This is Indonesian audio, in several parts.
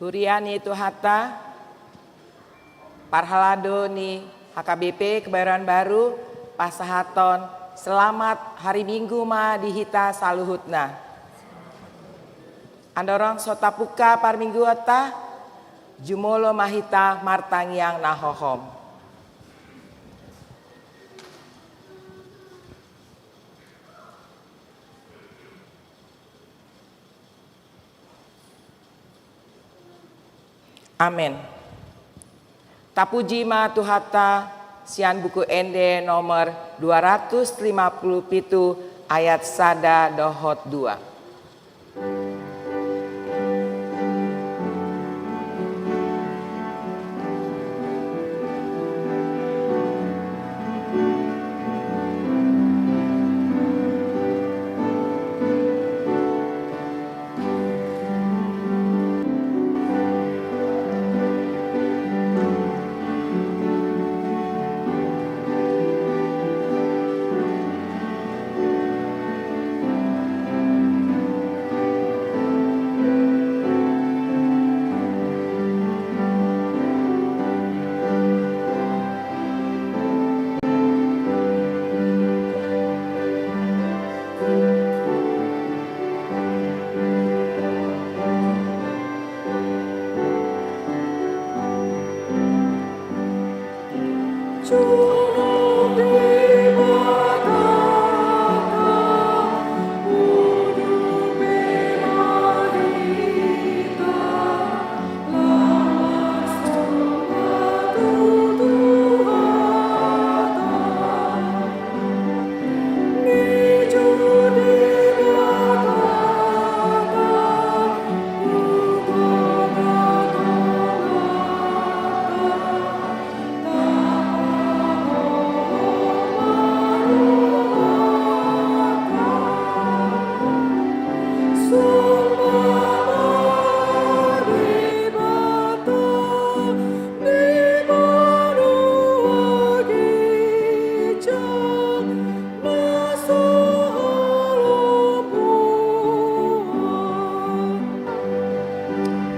Huriani Tuhata, Parhalado ni HKBP Kebayoran Baru, Pasahaton, selamat hari Minggu ma dihita saluhutna. Andorong sotapuka par minggu ata, jumolo mahita martangyang nahohom. Amin. Tapuji ma Tuhata, sian buku ende nomor 257 ayat sada dohot 2.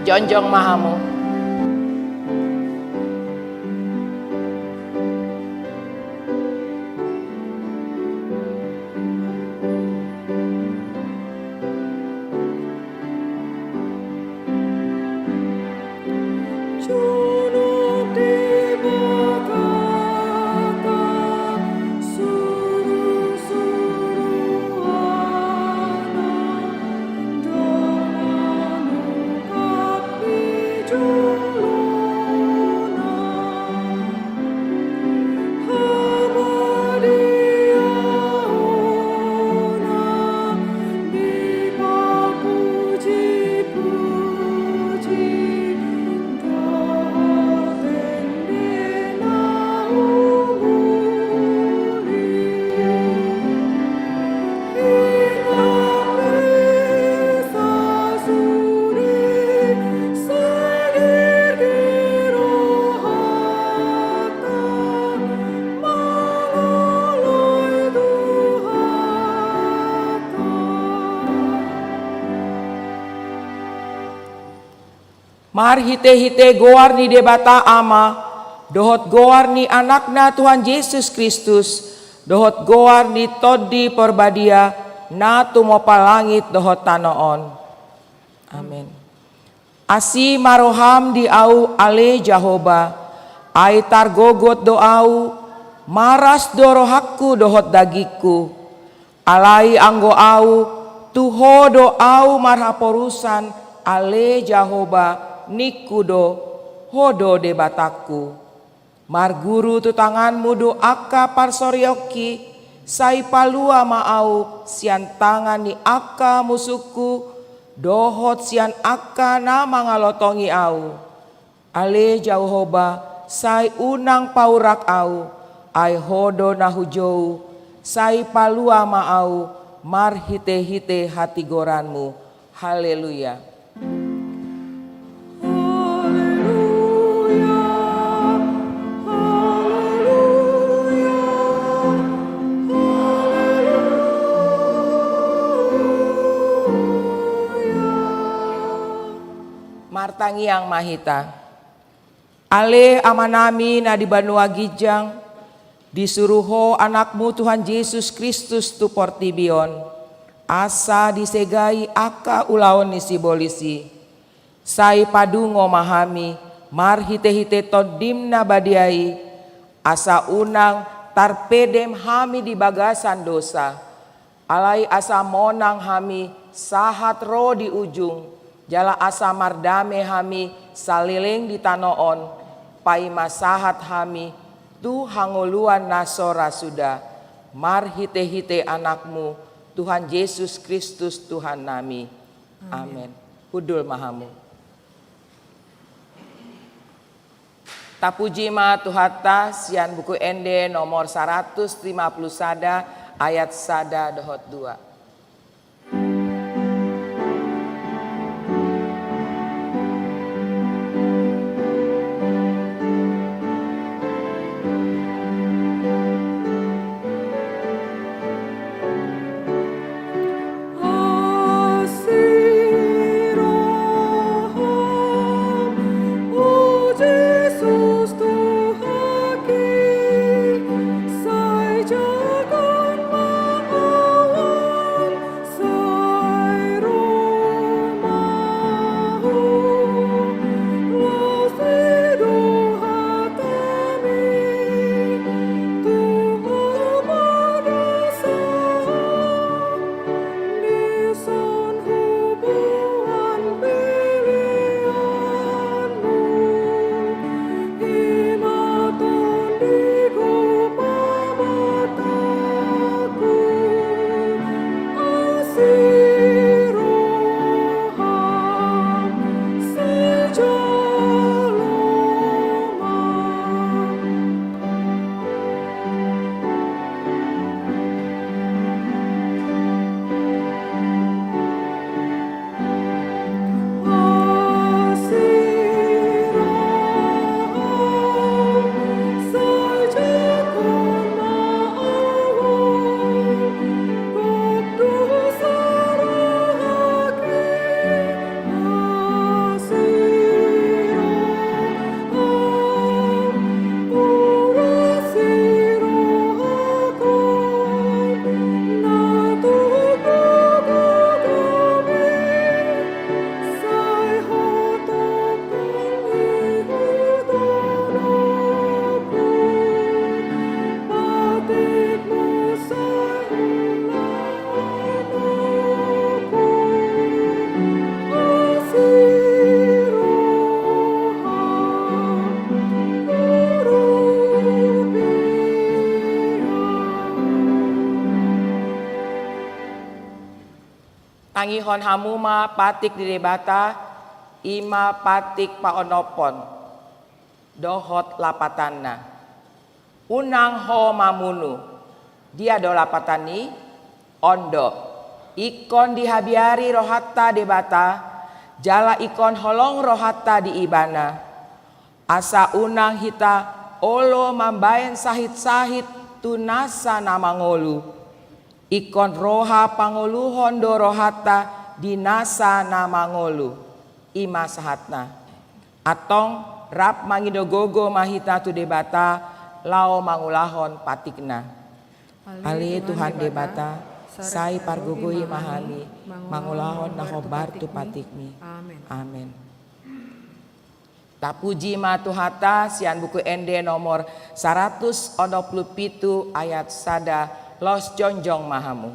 Jonjong mahamu. Mar hite-hite goar ni debata ama, dohot goar ni anakna Tuhan Yesus Kristus, dohot goar ni todi perbadia, na tumopa langit dohot tanoon. Amin. Asi maroham di au ale Jahoba, ai targogot doau, maras dorohakku dohot dagiku, alai anggo au, tuho doau marhaporusan ale Jahoba, nikudo hodo debataku. Marguru tu tanganmu do aka parsorioki, sai palua maau sian tangan ni aka musuku, dohot sian aka na mangalotongi au. Ale Jahoba sai unang paurak au, ai hodo na hujou, sai palua maau mar hite-hite hati goranmu. Haleluya. martangiang mahita. Ale amanami na di Banua Gijang, disuruho anakmu Tuhan Yesus Kristus tu portibion, asa disegai aka ulaon ni sibolisi, sai padungo mahami, mar hite-hite todimna badiai, asa unang tarpedem hami di bagasan dosa, alai asa monang hami sahat ro di ujung, jala asa mardame hami saliling di tanoon, pai masahat hami tu hangoluan nasora sudah, mar hite-hite anakmu Tuhan Yesus Kristus Tuhan nami. Amin. Hudul mahamu. Tapuji ma Tuhata sian buku ende nomor 150 sada ayat sada dohot 2. Tangihon hamuma patik di debata, ima patik paonopon, dohot lapatanna. Unang ho mamunu, dia do lapatani, ondo, ikon dihabiari rohatta debata, jala ikon holong rohatta di ibana. Asa unang hita olo mambayan sahit-sahit tunasa namangolu. Ikon roha pangoluhon do rohata dinasa namangolu ima sahatna. Atong rap mangidogogo mahita tu debata lao mangulahon patikna. Ali Tuhan debata sai pargugui mahami mangulahon nahobar tu patikmi. Amin. Tapuji ma Tuhata sian buku ende nomor 127 ayat sada los jonjong mahamu.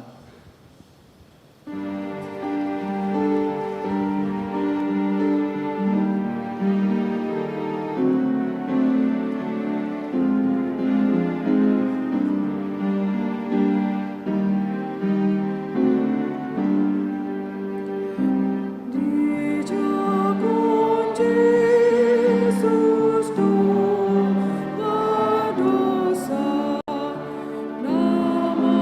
Dosa, nama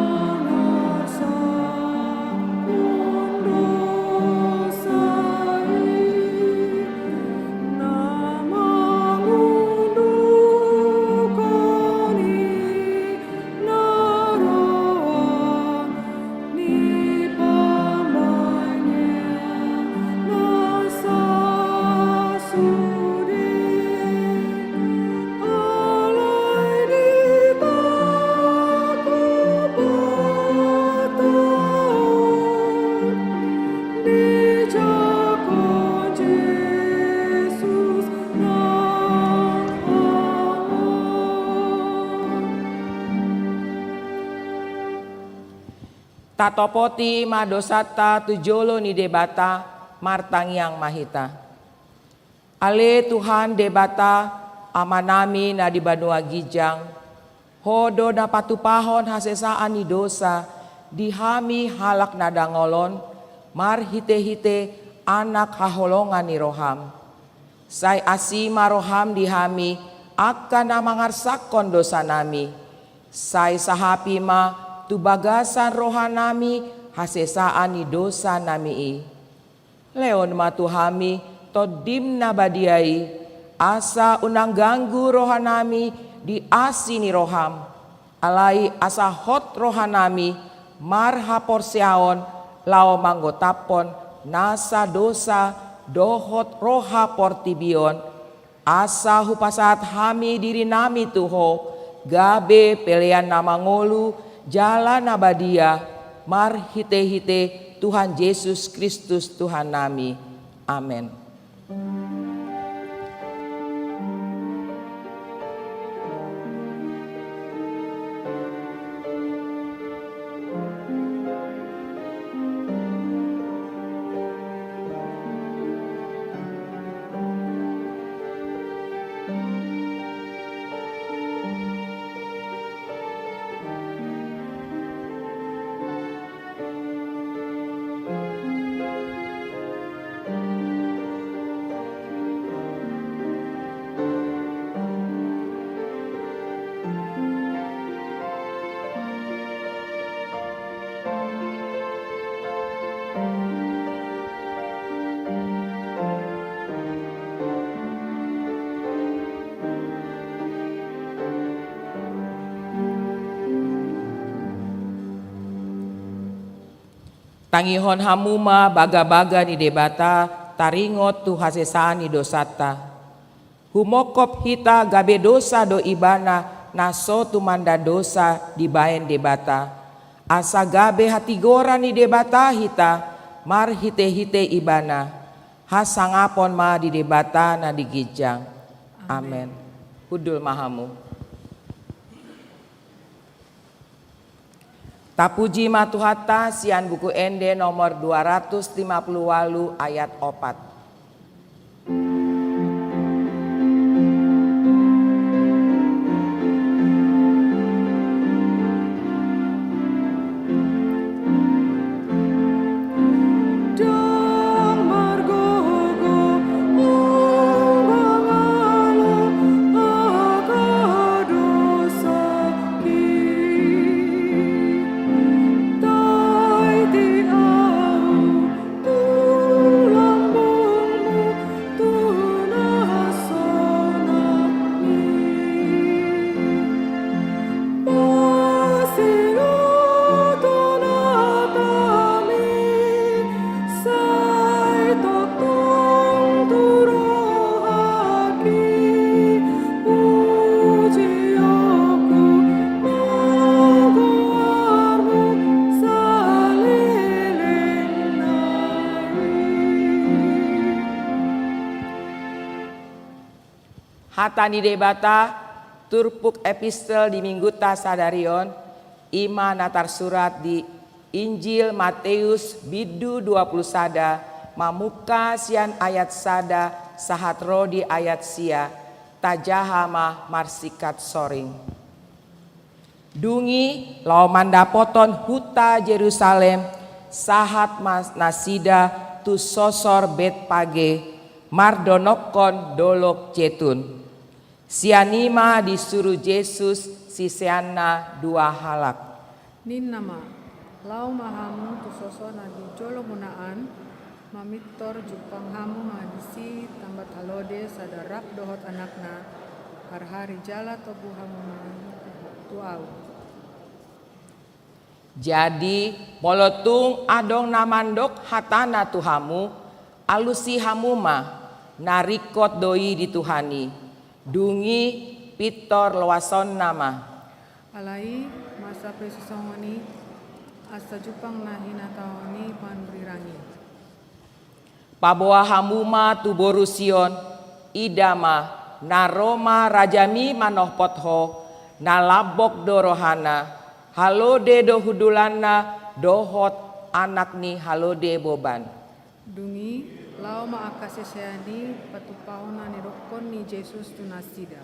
tatopoti madosata tujolo ni debata martangyang mahita. Ale Tuhan debata amanami na di Banua Gijang, hodo na patupahon hasesaan ni dosa, dihami halak na dangolon, marhite-hite anak haholongan ni roham. Say asima roham dihami, akan na mangarsakon dosa nami. Say sahapi ma tubagasan rohanami, hasesaan ni dosa nami. Leon matuhami, todim na badiai, asa unang ganggu rohanami di asi ni roham. Alai asa hot rohanami, marhapor siaon, lao manggotapon, nasa dosa, dohot roha portibion, asa hupasat hami diri nami tuho, gabe pelean nama ngolu, jalan abadia, marhite-hite Tuhan Yesus Kristus Tuhan nami. Amin. Tangihon hamuma baga-baga ni debata taringot tu hasesaan ni dosata. Humokop hita gabe dosa do ibana naso tu manda dosa di baen debata. Asa gabe hati gora ni debata hita mar hite-hite ibana. Hasangapon ma di debata na di Gijang. Amen. Hudul mahamu. Tapuji matuhata sian buku ende nomor 258 ayat 4. Hatani debata turpuk epistel di mingguta sadarion ima natar surat di Injil Matius bidu 20 sada mamuka sian ayat sada sahatro di ayat sia tajahama marsikat soring. Dungi lau mandapoton huta Jerusalem sahat mas nasida tu sosor bet page mardonokon dolok cetun. Sianima disuruh Yesus siseana dua halak. Nin nama lau mahamu tu sosona di jolo munaan mamitor jupang hamu madisi tambat alode sadarak dohot anakna hari jala tobu hamu tuau. Jadi polotung adong namandok hatana tuhamu alusi hamuma narikot doi dituhani. Dungi pitor lawason nama. Alai masa presisongoni asa jupang nahina tawani panrirangi. Paboa hamuma tu borusion idama naroma rajami manoh potho nalabok dorohana halode do hudulana dohot anak ni halode boban. Dungi lau maakase seani patupauna ni rokon ni Jesus tu nasida.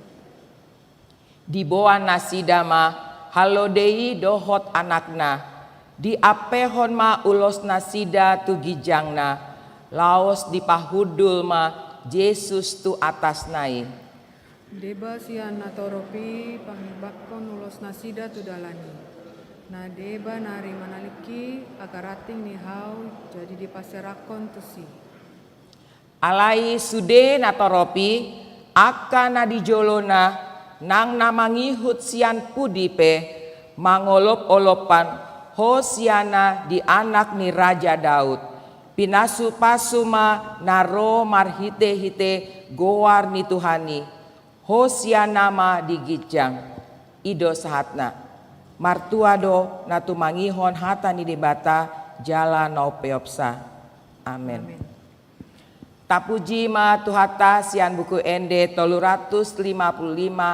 Di boa nasida ma halodei dohot anakna. Di apehon ma ulos nasida tu gijangna. Laos di pahudul ma Jesus tu atas nai. Deba sian natoropi pangibakon ulos nasida tu dalani. Na deba nari manaliki agarating ni hau jadi dipaserakon tu si. Alai sude natoropi akan nadijolona nang namangihut sian pudipe mangolop-olopan Hosiana di anak ni Raja Daud. Pinasu pasuma naro marhite-hite goar ni Tuhani. Hosiana ma digijang. Ido sahatna. Martuado natu mangihon hata ni debata jala no peopsa. Amen. Tapuji ma tuhata sian buku ende 355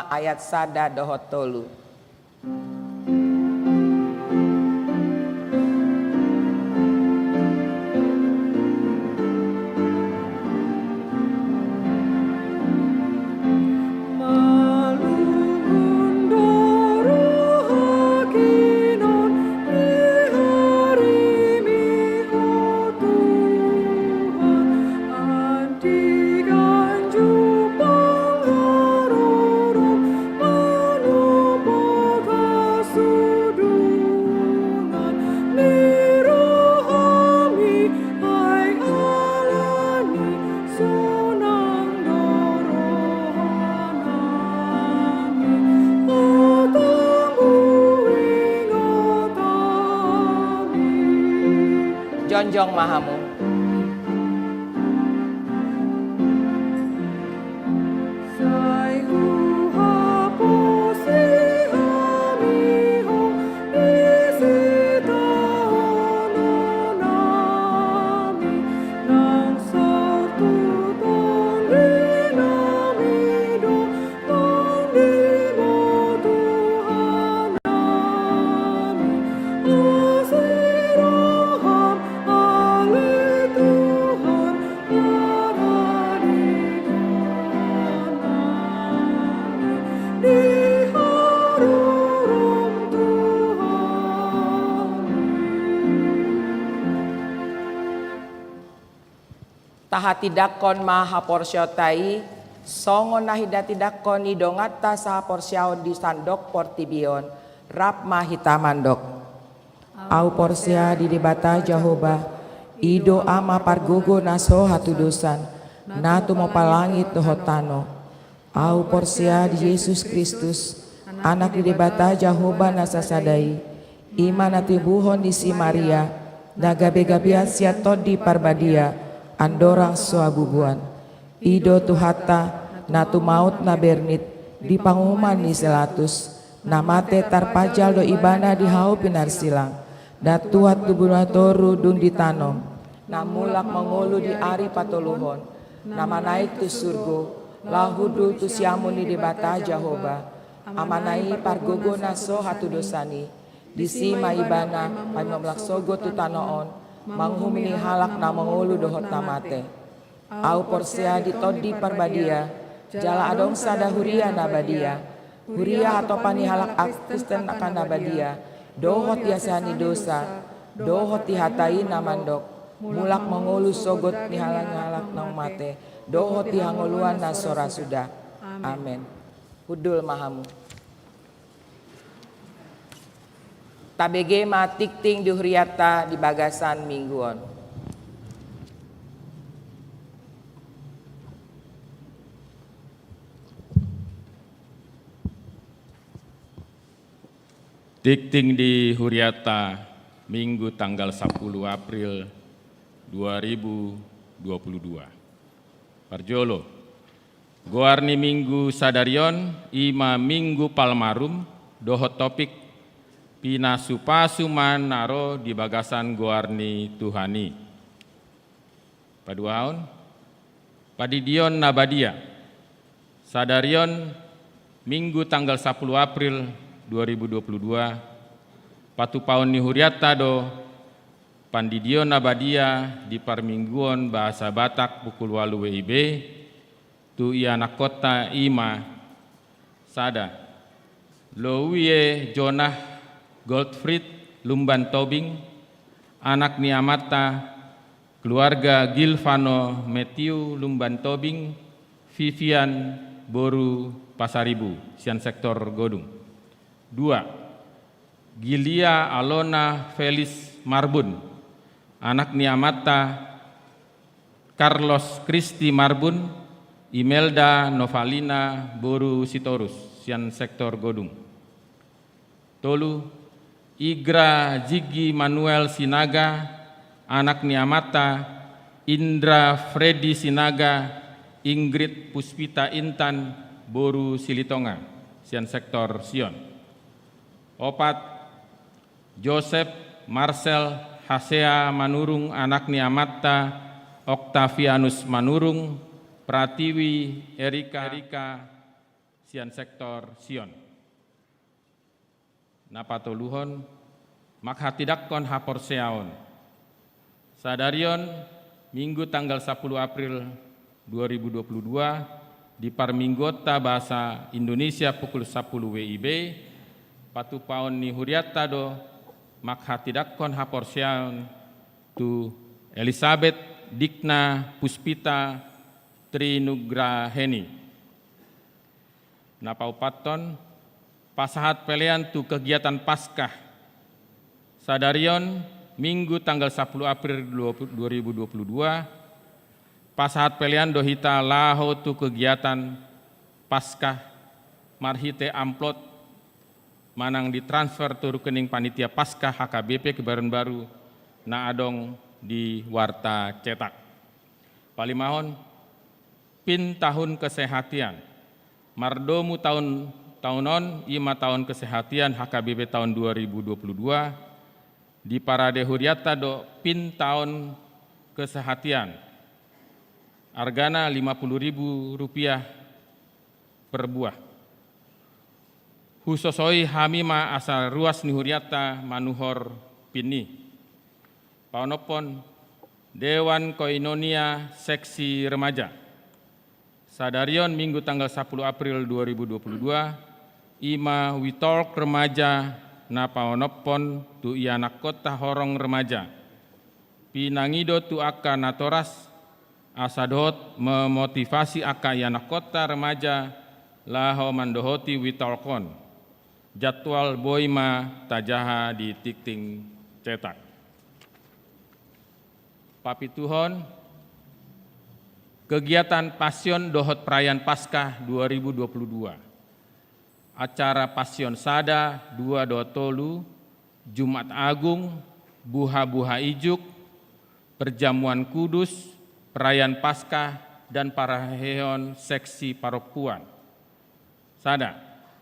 ayat sada dohot tolu. Jonjong mahamu. Tahati-dakon maha porsyotai, songon nahida-tidakon idongata saha porsyaon di sandok portibion, rap mahita mandok. Au porsya di debata Jehovah, ido ama pargogo naso hatu dosan, natu mopalangit dohotano. Au porsya di Yesus Kristus, anak di debata Jehovah nasasadai, iman atibuhon di si Maria, nagabe-gabia siaton di parbadia, andorang soaguguan. Ido tuhata natu maut na bernit di pangumuman ni selatus namate tarpajal do ibana di hau pinar silang datuat tubunatoru dung ditanom namulak mengulu di ari patoluhon nama naik tu surgo lahudu tu siamun di debata Jehovah amanai pargogo naso hatu dosani di sima ibana pamomlak sogo tu tanoon manghumini halak na mengulu dohot namate. Au porsea ditodi parbadia, jala adong sada huria nabadia. Huria atau pani halak akusten akan nabadia. Dohot yasani dosa, dohot dihatai namandok. Mulak mengulu sogot ni halak nang mate. Dohot dihangoluan nasora sudah. Amin. Hudul mahamu. Tabege matik ting dihuriata di bagasan mingguon. Tikting di Huriata Minggu tanggal 10 April 2022. Parjolo, Goarni Minggu Sadarion, Ima Minggu Palmarum, dohot topik Pinasupasuman naro di bagasan Goarni Tuhani. Paduaon, Padidion Nabadia, Sadarion Minggu tanggal 10 April 2022, Patupaon ni Huriata do Pandidion Nabadia di Parmingguon Bahasa Batak pukul 8 WIB, tu anak kota Ima, Sada. Lowie Jonah Goldfried Lumban Tobing, anak Niamata, keluarga Gilvano Matthew Lumban Tobing, Vivian Boru Pasaribu, Sian Sektor Godung. 2. Gilia Alona Felis Marbun, anak Niamata, Carlos Kristi Marbun, Imelda Novalina Boru Sitorus, Sian Sektor Godung. 3. Igra Jigi Manuel Sinaga, anak Niamata, Indra Freddy Sinaga, Ingrid Puspita Intan Boru Silitonga, Sian Sektor Sion. 4. Joseph Marcel Hasea Manurung, anak Niamata, Octavianus Manurung, Pratiwi Erika Sian Sektor Sion. Napatoluhon makhatidakkon haporseaon. Sadarion Minggu tanggal 10 April 2022 di Parminggota Bahasa Indonesia pukul 10 WIB, patupaon ni Huriatado makhatidakkon haporseaon tu Elizabeth Dikna Puspita Trinugraheni. Napaupaton pasahat pelean tu kegiatan Paskah. Sadarion Minggu tanggal 10 April 2022 pasahat pelean dohita laho tu kegiatan Paskah marhite amplot manang ditransfer tu rekening panitia Paskah HKBP Kebaran Baru na adong di warta cetak. Palimahon pin tahun kesehatan mardomu tahunon 5 tahun kesehatan HKBP tahun 2022 di Parade Huriata do pin tahun kesehatan argana Rp50.000 per buah. Husosoi hamima asal ruas ni Huriata manuhor pini. Paunopon Dewan Koinonia Seksi Remaja. Sadarion Minggu tanggal 10 April 2022 Ima Witalk Remaja na paonopon tu ianak kota horong remaja. Pinangido tu aka natoras asadot memotivasi aka ianak kota remaja laho mandohoti witalkon. Jadwal boima tajaha di tikting cetak. Papituhon kegiatan Pasion Dohot Perayaan Paskah 2022. Acara Pasion Sada 2.2 Jumat Agung, Buha-Buha Ijuk, Perjamuan Kudus, Perayaan Paskah, dan Paraheon Seksi Paropuan. Sada,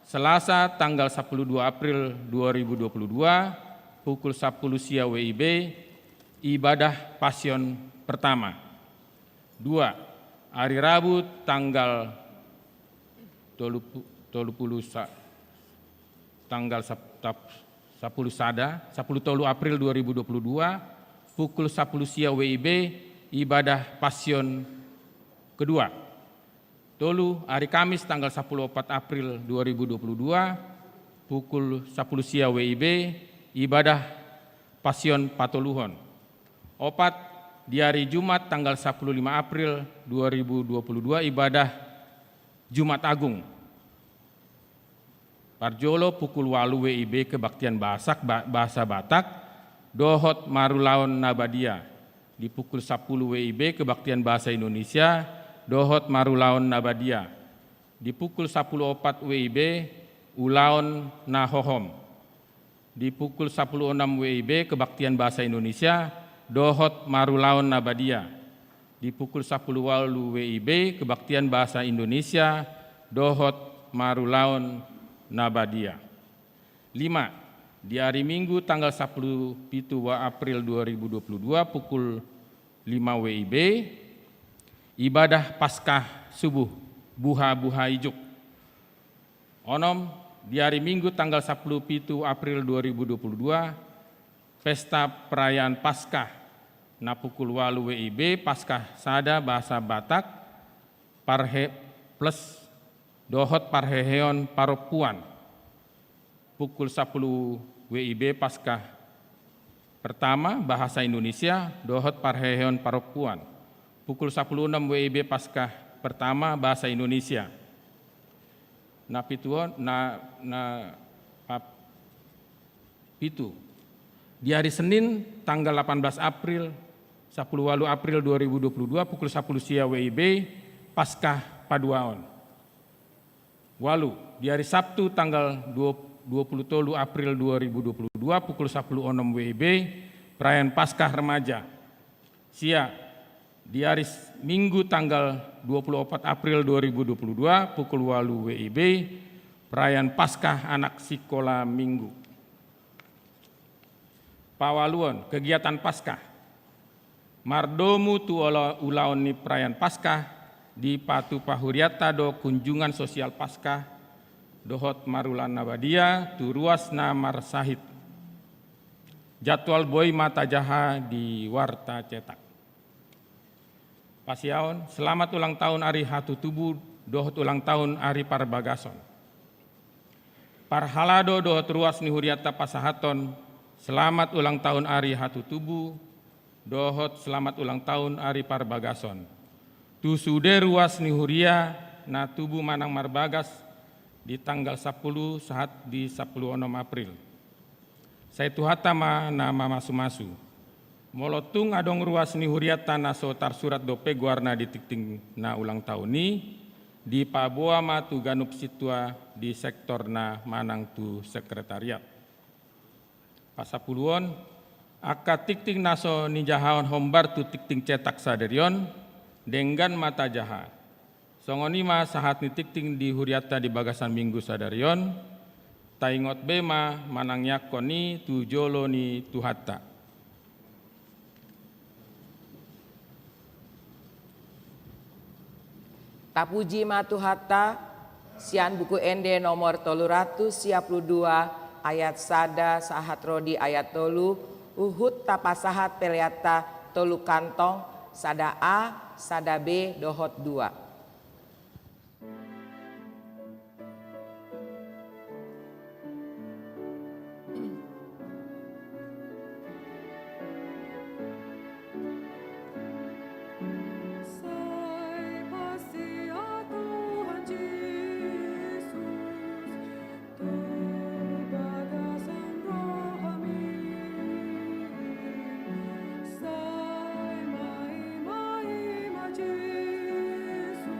Selasa tanggal 12 April 2022, pukul 10 sia WIB, ibadah Pasion pertama. 2. Hari Rabu tanggal 10 April 2022 pukul 10 sia WIB ibadah Pasion kedua. Tolu hari Kamis tanggal 14 April 2022 pukul 10 sia WIB ibadah Pasion Patoluhon. 4 di hari Jumat tanggal 15 April 2022 ibadah Jumat Agung. Parjolo pukul 8 WIB kebaktian bahasa Batak, Dohot Marulaon Nabadia. Di pukul 10 WIB kebaktian bahasa Indonesia, Dohot Marulaon Nabadia. Di pukul 10.04 WIB, Ulaon Nahohom. Di pukul 10.06 WIB kebaktian bahasa Indonesia, Dohot Marulaon Nabadia. Di pukul 10.08 WIB kebaktian bahasa Indonesia, Dohot Marulaon Nabadia. 5. Di hari Minggu tanggal 10 April 2022 pukul 5 WIB ibadah Paskah subuh Buha-Buha Ijuk. Onom di hari Minggu tanggal 10 April 2022 pesta perayaan Paskah na pukul 8 WIB Paskah sada bahasa Batak parhe plus dohot parheheon paropuan pukul 10 WIB Paskah pertama bahasa Indonesia dohot parheheon paropuan pukul 10.06 WIB Paskah pertama bahasa Indonesia. Itu di hari Senin tanggal 18 April 10 April 2022 pukul 10 sia WIB Paskah Paduaon. Walu di hari Sabtu tanggal 23 April 2022 pukul 10.06 WIB perayaan Paskah Remaja. Sia di hari Minggu tanggal 24 April 2022 pukul 8 WIB perayaan Paskah Anak Sekolah Minggu. Pawaluon kegiatan Paskah. Mardomu tu ulaon ni perayaan Paskah di Patu Pahuriata do kunjungan sosial Paskah dohot marulan nabadia tu ruas na marsahit. Jadwal boy mata jaha di warta cetak. Pasiaon, selamat ulang tahun Ari Hatu Tubuh dohot ulang tahun Ari Parbagason. Parhalado dohot ruas ni huriata pasahaton. Selamat ulang tahun Ari Hatu Tubuh, dohot selamat ulang tahun Ari Parbagason. Tu sude ruas ni huria na tubuh manang marbagas di tanggal 10 saat di 10 April. Saya tuhatama nama masu-masu. Molotung adong ruas ni huriata na sotar surat dope guarna di tikting na ulang tahun ni di Paboa matu ganup situa di sektor na manang tu sekretariat. Pasapuluon, aka tikting naso ni jahaon hombar tu tikting cetak saderion, denggan mata jaha. Songonima sahat ni tikting di huriata di bagasan minggu saderion, taingot bema manang yakoni tu jolo ni tuhata. Tapuji matuhata, sian buku ende nomor 352 ayat sada sahat rodi ayat tolu uhut tapasahat peleata tolu kantong sada A sada B dohot 2. Yesus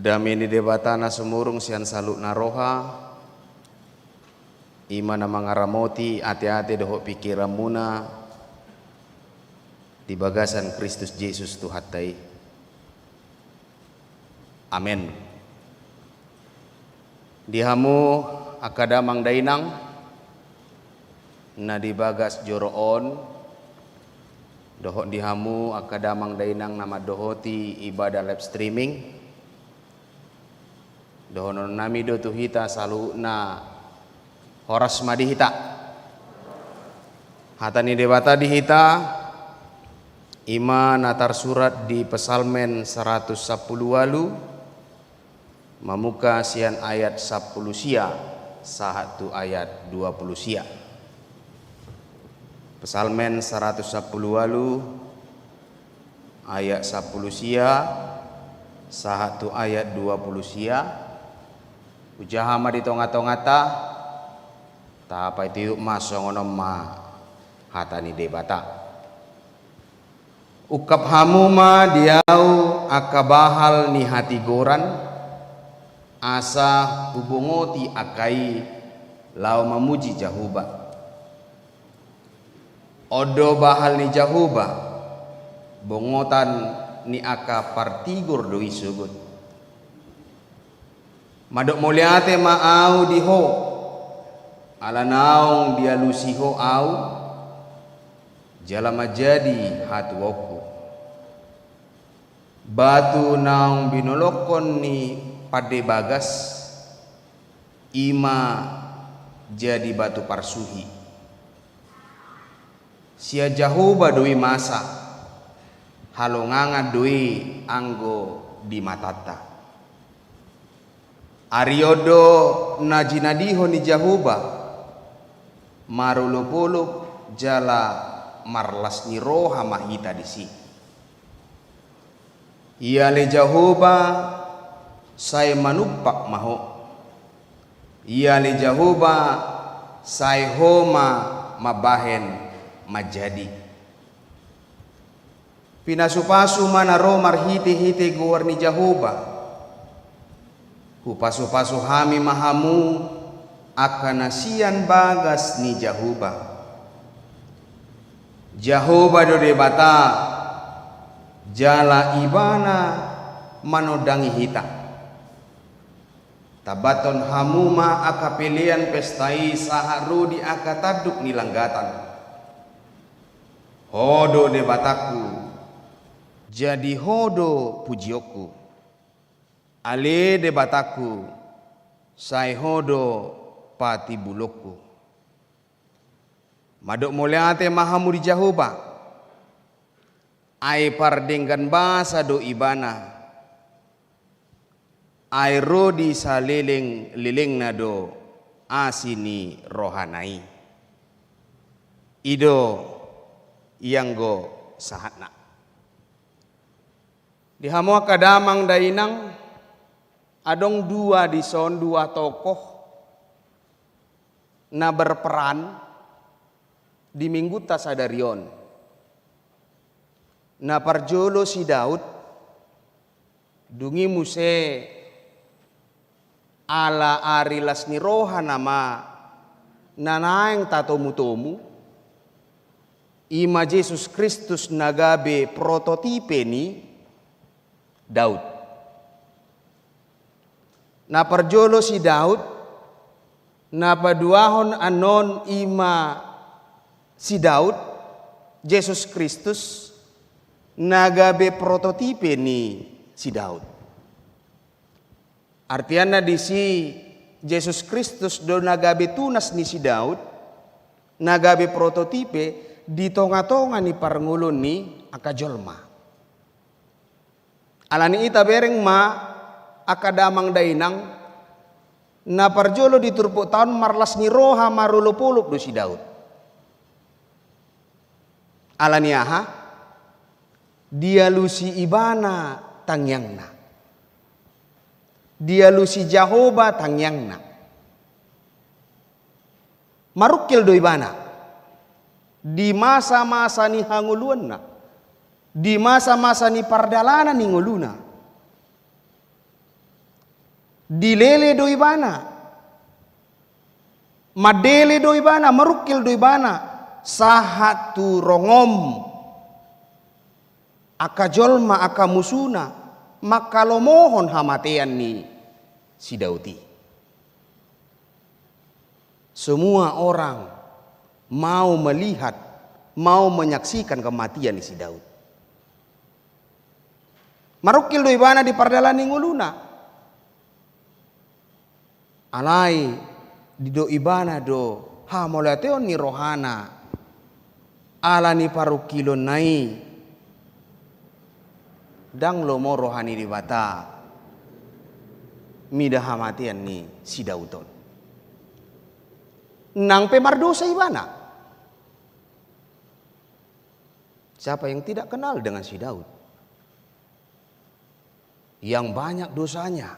Damini debatana sumurung sian saluk naroha imana mangaramoti ati-ati doho pikiran muna di bagasan Kristus Yesus Tuhatai. Amin. Dihamu akadamang dainang na di bagas joroon doho dihamu akadamang dainang nama dohoti ibadah live streaming. Dohonon nami do tuhita salu na horas madihita hatani debata dihita ima natar surat di pesalmen 110 walu mamuka sian ayat 10 sia sahatu ayat 20 sia. Pesalmen 110 walu ayat 10 sia sahatu ayat 20 sia. Ujahama di tonga-tongata tapai tiuk masongonom ma hatani debata ukap hamuma diau akabahal ni hati goran asa hubungoti akai lau memuji Jahuba odo bahal ni Jahuba bongotan ni aka partigur doi sugut madok moliate maau diho ala naung dia lusiho au jalama jadi hatuoku batu naung binolokon ni pade bagas ima jadi batu parsuhi sia Jahuba doi masa halonganga doi anggo di matata Ariodo najinadiho ni Jahuba marulupulup jala marlas ni roha mahita disi ia le Jahuba saya manupak maho ia le Jahuba saya homa mabahen majadi pinasupasu mana romar hite-hite guar ni Jahuba Hupasu-pasu hami mahamu akanasian bagas ni Jahuba. Jahuba do debata jala ibana manodangi hita. Tabaton hamuma akapelian pestai saharu di akataduk nilanggatan. Hodo debataku jadi hodo pujioku. Ale debataku sai hodo pati bulokku madok moleate mahamu di Jahuba ai pardenggan basa do ibana ai rodi saleleng leleng nado asini rohanai ido ianggo sahatna dihamu akadamang dainang adong dua dison dua tokoh na berperan di minggu tasadarion na parjolo si Daud dungi muse ala arilas ni roha nama nanaeng tatomu-tomu ima Yesus Kristus nagabe prototipe ni Daud. Na parjolo si Daud na paduahon anon ima si Daud Yesus Kristus nagabe prototipe ni si Daud. Artiana di si Yesus Kristus do nagabe tunas ni si Daud nagabe prototipe di tonga-tonga ni parngulun ni akajolma. Alani ita bereng ma akadamang dainang na parjolo di turpo tahun marlas ni roha marulupulup do si Daud. Alaniaha dia lusi ibana tangyangna. dia lusi Jahoba tangyangna. Marukil doi bana. Di masa-masa ni hanguluanna. Di masa-masa ni pardalanan ni nguluna. Dilele doi bana. Madele doi bana, marukil doi bana. Sahatu rongom. Aka jolma aka musuna. Makalomohon hamatean ni si Dauti. Semua orang mau melihat, mau menyaksikan kematian ni si Daud. Marukil doi bana di pardalan ni nguluna. Alai di do ibana do ha molateo ni rohana. Ala ni parukilon nai. Dang lo mo rohani di bata. Mida hamatian ni si Daudon. Nang pemardosa ibana. Siapa yang tidak kenal dengan si Daud? Yang banyak dosanya.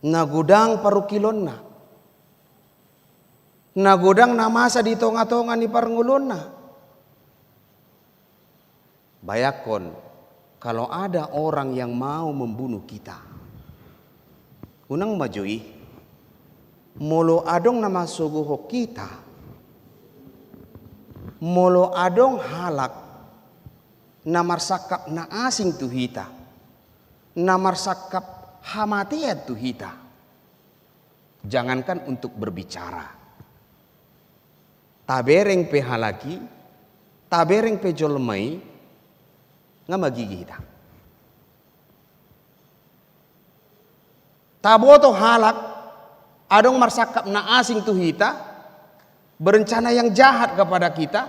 Nagudang parukilonna. Nagudang namasa di tonga-tonga ni parngulonna. Bayakon kalau ada orang yang mau membunuh kita. Unang majui. Molo adong nama suguho kita. Molo adong halak. Namarsakap na asing tuhita. Namarsakap hamatian tuhita. Jangankan untuk berbicara. Tabereng pe halaki. Tabereng pe jolmai. Nga magigih kita. Taboto halak, adong marsakap na asing tuhita, berencana yang jahat kepada kita.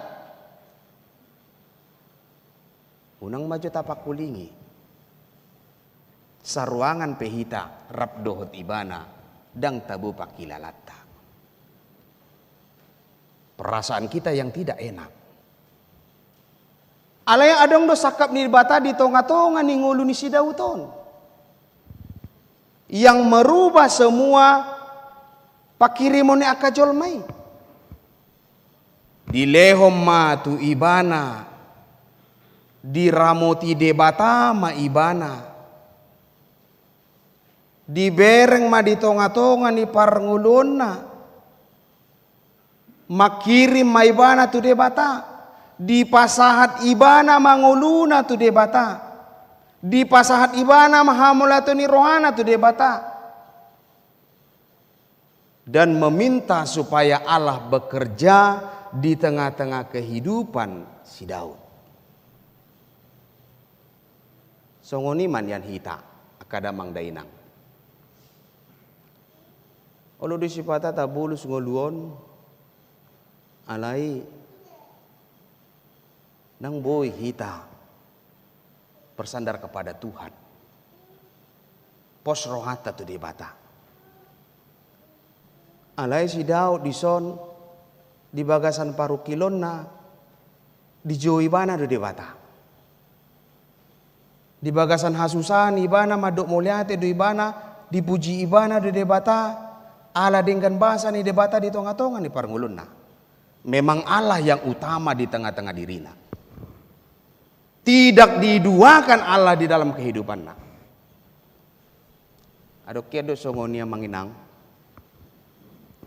Unang maju tapak kulingi. Saruangan pehita, rap dohot ibana, dang tabu pakilalata. Perasaan kita yang tidak enak. Alaya adong do sakap ni bata di tonga-tonga ni ngulu ni si Dauton. Yang merubah semua pakirimone akajolmai. Di lehom ma tu ibana. Di ramoti debata ma ibana. Di bereng ma di tonga-tonga ni parngulona. Makirim ma ibana tu debata. Di pasahat ibana manguluna tu debata. Di pasahat ibana mahamulato ni rohana tu debata. Dan meminta supaya Allah bekerja di tengah-tengah kehidupan si Daud. Songoni man yan hita akadamang dainang. Olo di sipata tabulus ngoluon alai nang boy hita bersandar kepada Tuhan. Pos rohata tu debata. Alai si Daud di son di bagasan parukilonna di joi bana do debata. Di bagasan hasusan ibana madok mulyate do ibana dipuji ibana do debata. Ala dengan bahasa ni debata di tonga-tonga ni parngulonna. Memang Allah yang utama di tengah-tengah dirina. Tidak diduakan Allah di dalam kehidupan nak. Adok kedo songonia manginang.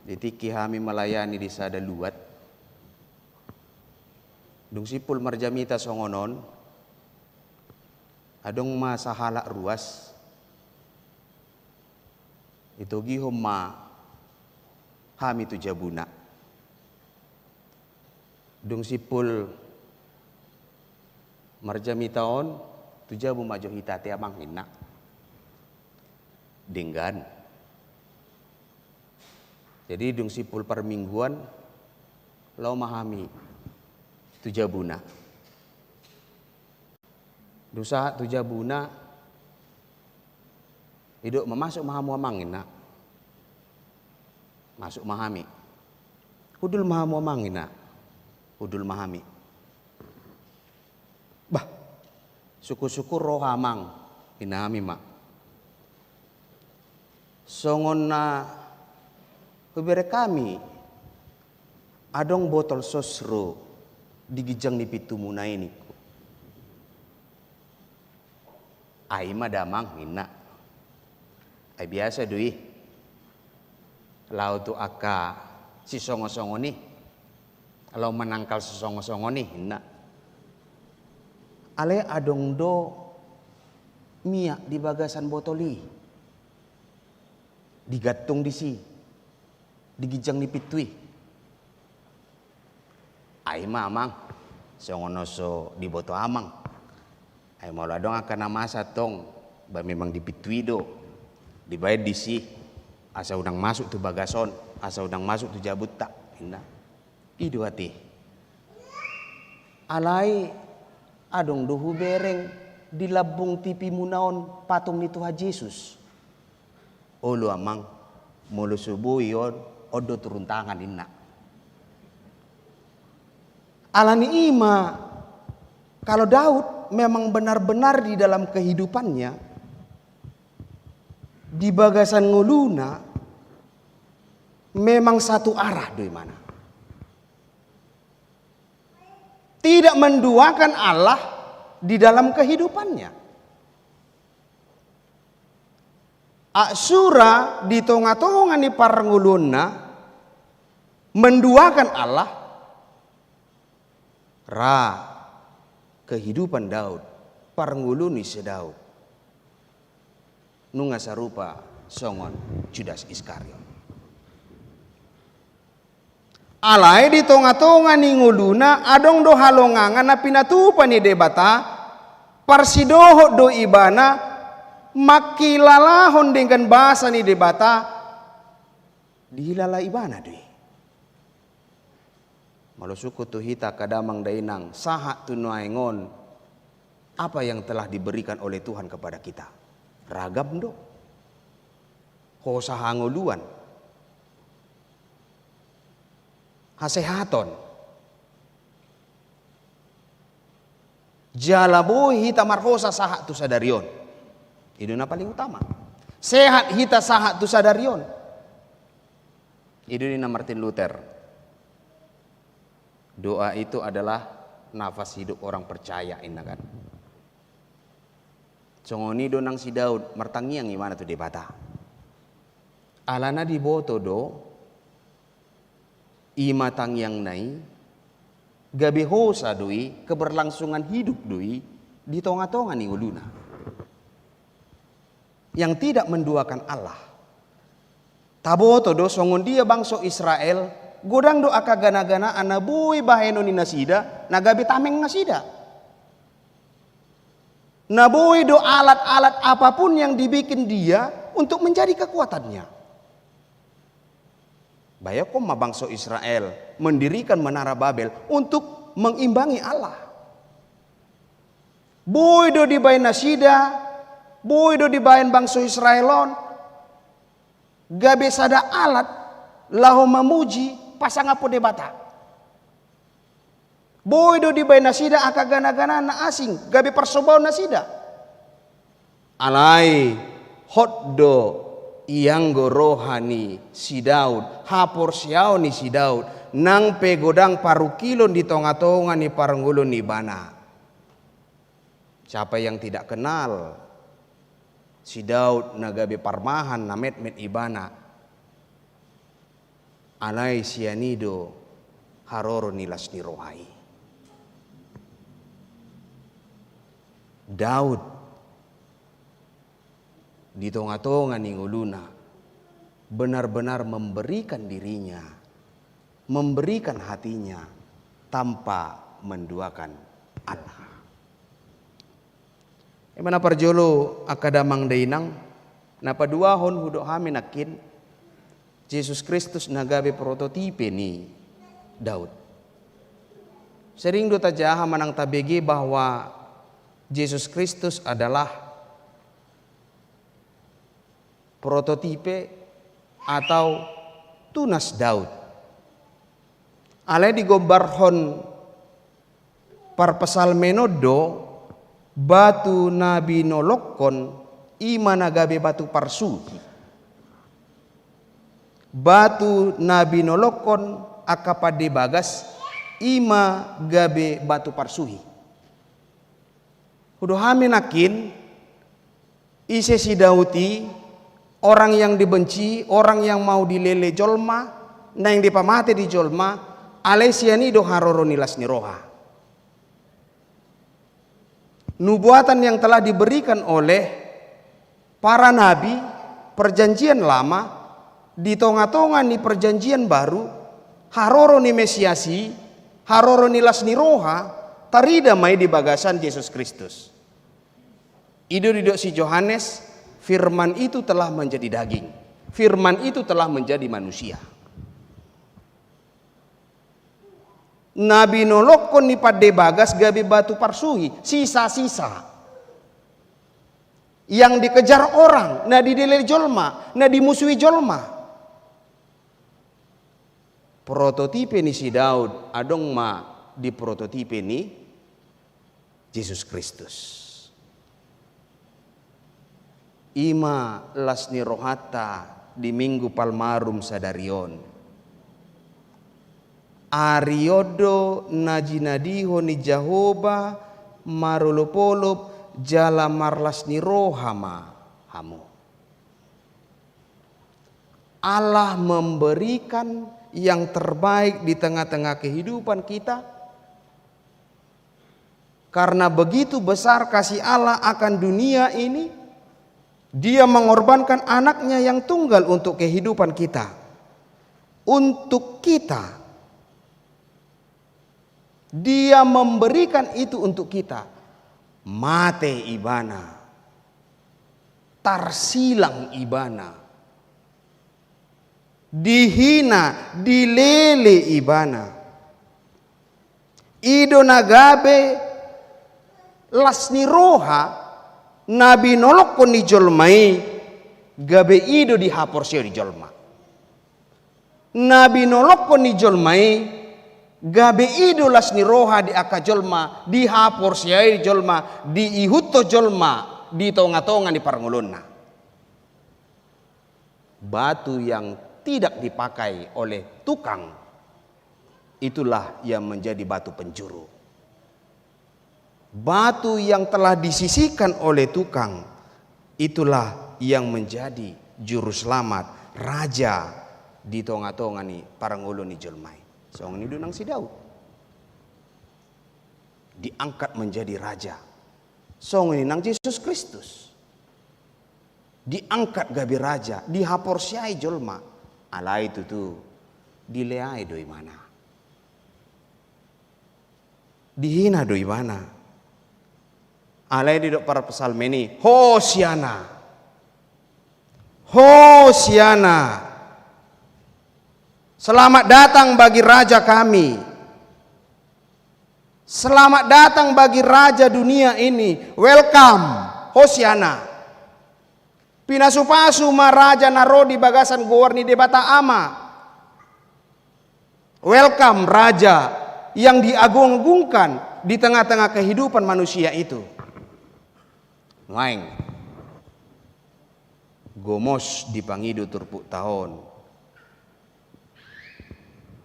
Ditiki kami melayani di sada luat. Dung sipul marjamita songonon. Adong masa halak ruas. Itu gihom ma hami tu jabuna. Dung sipul marjamitaon tu jabu majo hitate amang hina. Denggan. Jadi dung sipul permingguan lau mahami tu jabuna. Dosa tu jabuna hidup memasuk mahamu amangina. Masuk mahami. Hudul mahamu amangina. Hudul mahami. Bah, syukur-syukur roh amang inami mak. Songon na hubere kami adong botol sosro digijang ni pitu muna ini. Ai madamang hina. Ai biasa dui. Lau tu aka si songo-songo ni. Kalau menangkal si songo-songo ni hina. Ale adong do miak di bagasan botoli. Digatung di si. Digijang ni pitui. Ai mamang songono so di boto amang. Ai mau ladong akan nama satong ba memang dipitui do. Dibayar di si. Asa udang masuk tu bagason, asa udang masuk tu jabut tak. Indah. Idu hati. Alai adong duhu bereng di labung tipi munaon patung ni Tuhan Yesus. Olu amang mulu subuh yon odo turun tangan inna. Alani ima kalau Daud memang benar-benar di dalam kehidupannya di bagasan nguluna memang satu arah doi mana. Tidak menduakan Allah di dalam kehidupannya. Aksura di tonga-tonga ni parnguluna menduakan Allah. Ra kehidupan Daud parnguluni se Daud. Nunga sarupa songon Judas Iskariot. Alai di tonga-tonga ni nguluna adong do halongangan na pinatupa ni debata parsidoho do ibana makilalahon dengan bahasa ni debata dihilala ibana doi. Malusuku tu hita kadamang dainang saha tu nuaingon apa yang telah diberikan oleh Tuhan kepada kita. Ragam do. Hosa hanguluan. Hasehaton. Jalaboy hita marhosa saha tu sadarion. Itu na paling utama. Sehat hita saha tu sadarion. Itu ni na Martin Luther. Doa itu adalah nafas hidup orang percaya inna kan. Songoni do nang si Daud mertangiang gimana tu debata. Alana di boto do ima tangiang nai gabe hosa doi keberlangsungan hidup doi di tonga-tonga ni uluna. Yang tidak menduakan Allah. Taboto do songon dia bangsa Israel godang do aka gana-gana anabui baheno ni nasida nagabe tameng nasida. Nabui do alat-alat apapun yang dibikin dia untuk menjadi kekuatannya. Bayakom mabangso Israel mendirikan menara Babel untuk mengimbangi Allah. Boy do dibain nasida, boy do dibain bangso Israelon. Gabe sada alat laho memuji pasang apa debata. Boy do dibain nasida aka gana-gana na asing gabe persobau nasida. Alai hotdo ianggo rohani si Daud hapor siau ni si Daud nang pegodang parukilon di tonga-tonga ni parenggulun ni bana. Siapa yang tidak kenal si Daud nagabe parmahan na met-met ibana. Alai sianido haroro nilas ni rohai. Daud di tonga-tonga ni nguluna benar-benar memberikan dirinya, memberikan hatinya tanpa menduakan Allah. Emana parjolo akadamang dainang napa dua hon hudok hamin akin Yesus Kristus nagabe prototipe ni Daud. Sering do tajaha manang tabegi bahwa Yesus Kristus adalah prototipe atau tunas Daud. Ale digombarhon par pasal menodo batu nabi nolokkon ima nagabe batu parsuhi. Batu nabi nolokkon akapade bagas ima gabe batu parsuhi. Hudo hame nakin ise si Dauti, orang yang dibenci, orang yang mau dilele jolma, na yang dipamate di jolma, alesiani do haroro nilas ni roha. Nubuatan yang telah diberikan oleh para nabi perjanjian lama di tonga-tonga ni perjanjian baru, haroro ni Mesiasi, haroro nilas ni roha, tarida mai di bagasan Yesus Kristus. Ido didok si Yohanes, firman itu telah menjadi daging. Firman itu telah menjadi manusia. Nabi nolokkon ni pade bagas gabi batu parsuhi, sisa-sisa yang dikejar orang, na didele jolma, na dimusuhi jolma. Prototipe ni si Daud adong ma di prototipe ni Yesus Kristus. Ima lasni rohata di minggu Palmarum sadarion. Ariodo najinadiho ni Jahoba marulopolop jala marlasni rohama hamu. Allah memberikan yang terbaik di tengah-tengah kehidupan kita. Karena begitu besar kasih Allah akan dunia ini, Dia mengorbankan anaknya yang tunggal untuk kehidupan kita. Untuk kita. Dia memberikan itu untuk kita. Mate ibana. Tarsilang ibana. Dihina, dilele ibana. Ido nagabe lasni roha nabi nolokkon ni jolmai gabe ido di haporsio di jolma. Nabi nolokkon ni jolmai gabe ido lasni roha di aka jolma di haporsio di jolma di ihutto jolma di tonga-tonga di parngulunna. Batu yang tidak dipakai oleh tukang, itulah yang menjadi batu penjuru. Batu yang telah disisihkan oleh tukang, itulah yang menjadi juru selamat, raja di tonga-tonga ni parangulun ni jolmai. Song ni dunang si Daud diangkat menjadi raja. Song ni nang Yesus Kristus diangkat gabi raja, dihaporsiai jolma. Ala itu tuh dileai doi mana, dihina doi mana. Alai di dok para pesalmeni, Hosiana, Hosiana, selamat datang bagi raja kami, selamat datang bagi raja dunia ini, welcome, Hosiana. Pinasupasu ma raja naro di bagasan gowarni debata ama, welcome raja yang diagung-agungkan di tengah-tengah kehidupan manusia itu. Ngaing gomos dipangidu turpuk tahun.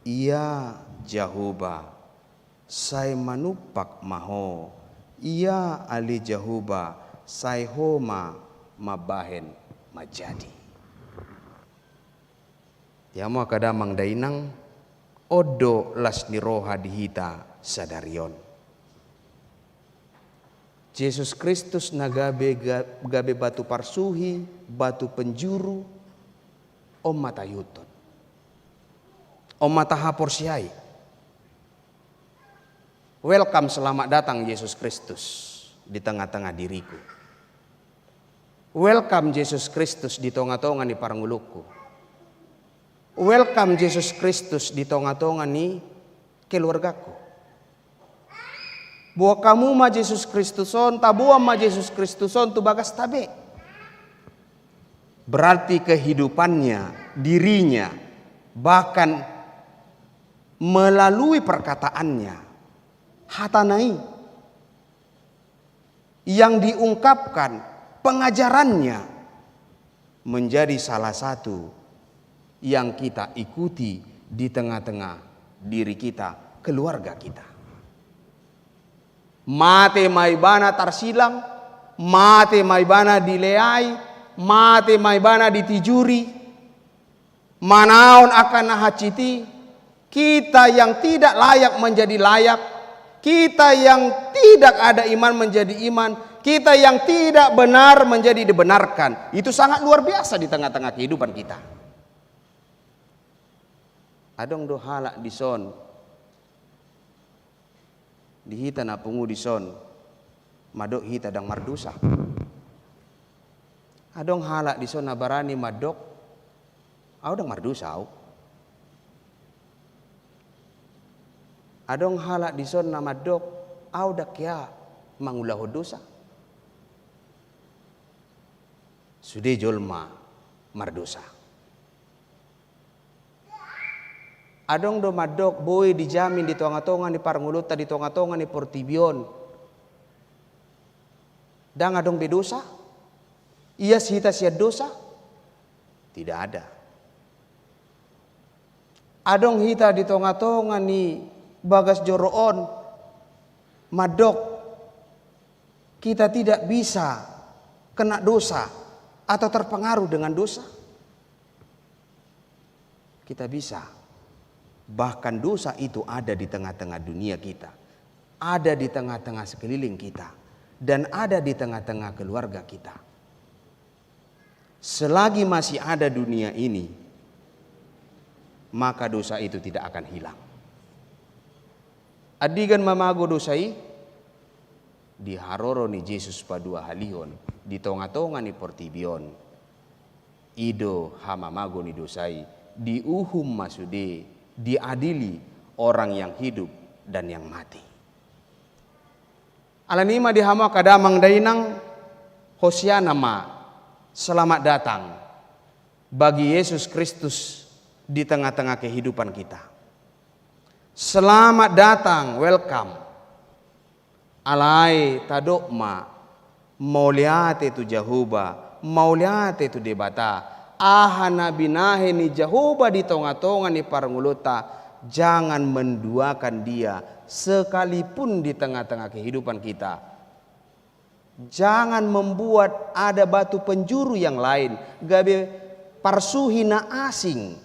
Ia Jahoba sai manupak maho. Ia ali Jahoba sai homa mabahen majadi. Tiamo kadamang dainang odo lasni roha dihita sadarion. Yesus Kristus nagabe gabe batu parsuhi, batu penjuru, om mata yuton, om mata haporsiai. Welcome, selamat datang Yesus Kristus di tengah-tengah diriku. Welcome Yesus Kristus di tonga-tonga ni paranguluku. Welcome Yesus Kristus di tonga-tonga ni keluargaku. Buah kamu ma Yesus Kristuson, tabuam ma Yesus Kristuson tu bagas tabe. Berarti kehidupannya, dirinya, bahkan melalui perkataannya, hatanai yang diungkapkan pengajarannya menjadi salah satu yang kita ikuti di tengah-tengah diri kita, keluarga kita. Mate maibana tarsilang, mate maibana dileai, mate maibana ditijuri, manaon akan nahaciti, kita yang tidak layak menjadi layak, kita yang tidak ada iman menjadi iman, kita yang tidak benar menjadi dibenarkan. Itu sangat luar biasa di tengah-tengah kehidupan kita. Adong do halak dison, dihita na pungu dison, madok hita dang mardusa. Adong halak dison na barani madok, au dang mardusa au. Adong halak dison na madok, au dak ya mangulah dosa. Sude jolma mardosa. Adong do madok boy dijamin di tonga-tonga ni parnguluta di tonga-tonga ni portibion. Dang adong bedosa? Iya sihita sia dosa? Tidak ada. Adong hita di tonga-tonga ni bagas joroon madok kita tidak bisa kena dosa atau terpengaruh dengan dosa. Kita bisa. Bahkan dosa itu ada di tengah-tengah dunia kita, ada di tengah-tengah sekeliling kita, dan ada di tengah-tengah keluarga kita. Selagi masih ada dunia ini, maka dosa itu tidak akan hilang. Adigan mamago dosai di haroro ni Yesus padua halihon di tonga-tonga ni portibion. Ido hamamago ni dosai di uhum masude, diadili orang yang hidup dan yang mati. Alanima dihama kadamang dainang Hosiana ma, selamat datang bagi Yesus Kristus di tengah-tengah kehidupan kita. Selamat datang, welcome. Alai tadokma, mauliate tu Jehovah, mauliate tu debata. Ahana binahe ni Jehovah di tonga-tonga ni parnguluta, jangan menduakan dia sekalipun di tengah-tengah kehidupan kita. Jangan membuat ada batu penjuru yang lain, gabe parsuhina asing.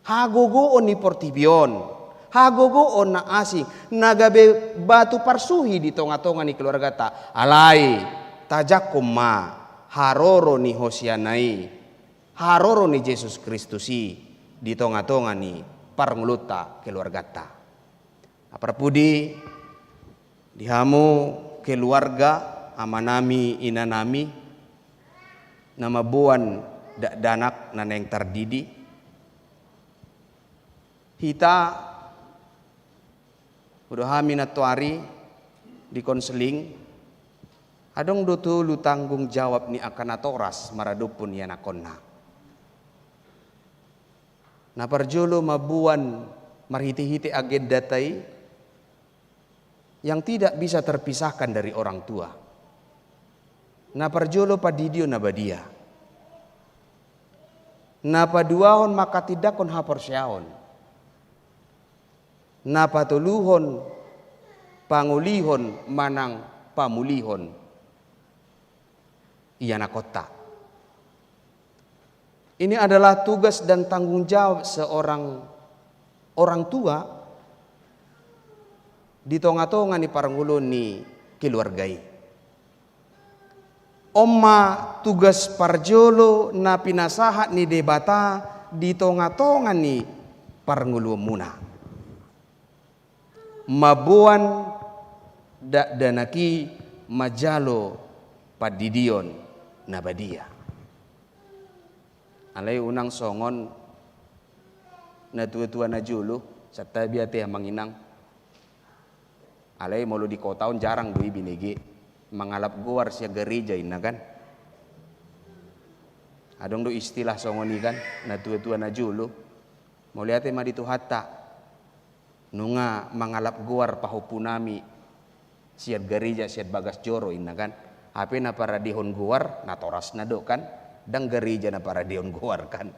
Hagogo ni portibion, hagogo na asing, nagabe batu parsuhi di tonga-tonga ni keluarga ta. Alai tajakum ma haroro ni Hosianai, haroro ni Yesus Kristusi di tonga-tonga ni parnguluta keluarga ta. Aparpudi dihamu keluarga amanami inanami nama buan danak naneng tardidi. Hita udah hami natuari di konseling. Adong dotu lu tanggung jawab ni akan atoras maradupun ya nakonna. Na parjolo mabuan marhiti-hiti agenda tai yang tidak bisa terpisahkan dari orang tua. Na parjolo padidio na badia. Na paduahon maka tidakon haporsyaon. Na patuluhon pangulihon manang pamulihon. Iya na kota. Ini adalah tugas dan tanggung jawab seorang orang tua di tonga-tonga ni parangulun ni keluargai. Oma tugas parjolo na pinasahat ni debata di tonga-tonga ni parangulun muna. Mabuan danaki majalo padidion nabadia. Alay unang songon na tua-tua na julu sa tabiate manginang. Alay molo di kotaon jarang doi binigi mangalap guar siya gereja inagan. Adong do istilah songon ikan na tua-tua na julu. Moliate madito hatta nunga mangalap guar pahupunami siat gereja siat bagas joro inna kan. Hape na para dihon guar na toras na do kan. Dan gereja na para dihon guar kan.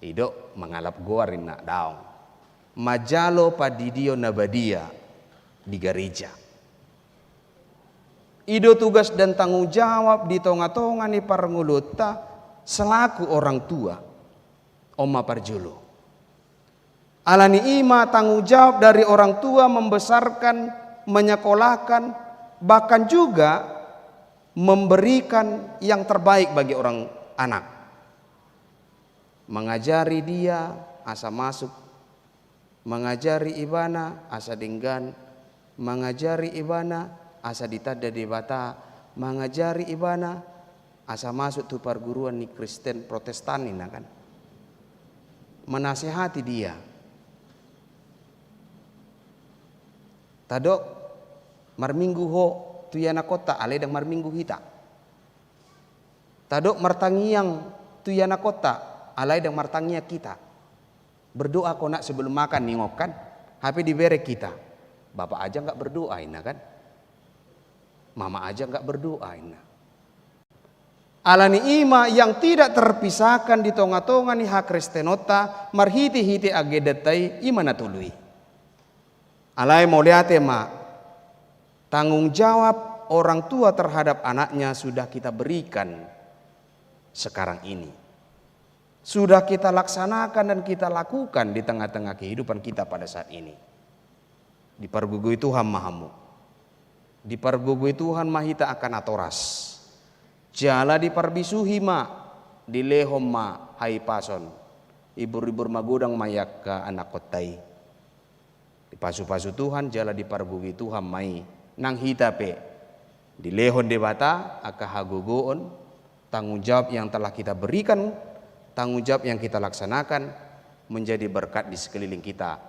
Ido mengalap guar inna daong. Majalo padidio na badia di gereja. Ido tugas dan tanggung jawab di tonga-tonga ni parnguluta selaku orang tua Oma Parjolo. Alani ima tanggung jawab dari orang tua membesarkan, menyekolahkan, bahkan juga memberikan yang terbaik bagi orang anak. Mengajari dia asa masuk, mengajari ibana asa dinggan, mengajari ibana asa ditada di bata, mengajari ibana asa masuk tu perguruan ni Kristen Protestan ini kan. Menasihati dia. Tadok marminggu ho tu yana kota ale dang marminggu hita. Tadok martangiang tu yana kota alai dang martangia kita. Berdoa kau nak sebelum makan ningok kan. Hape dibere kita. Bapak aja enggak berdoa ina kan. Mama aja enggak berdoa ina. Alani ima yang tidak terpisahkan di tonga-tonga ni hak Kristenota marhiti-hiti agedetai ima natului. Alai moliate ma tanggung jawab orang tua terhadap anaknya sudah kita berikan sekarang ini. Sudah kita laksanakan dan kita lakukan di tengah-tengah kehidupan kita pada saat ini. Dipergugui Tuhan mahamu. Dipergugui Tuhan mahita akan atoras. Jala diparbisuhi ma di lehom ma hai pason. Ibur-ibur magudang mayak ke anak kotai. Dipasu-pasu Tuhan jala dipargugi Tuhan mai nang hitape. Di lehon debata aka hagugoon tanggung jawab yang telah kita berikan, tanggung jawab yang kita laksanakan menjadi berkat di sekeliling kita,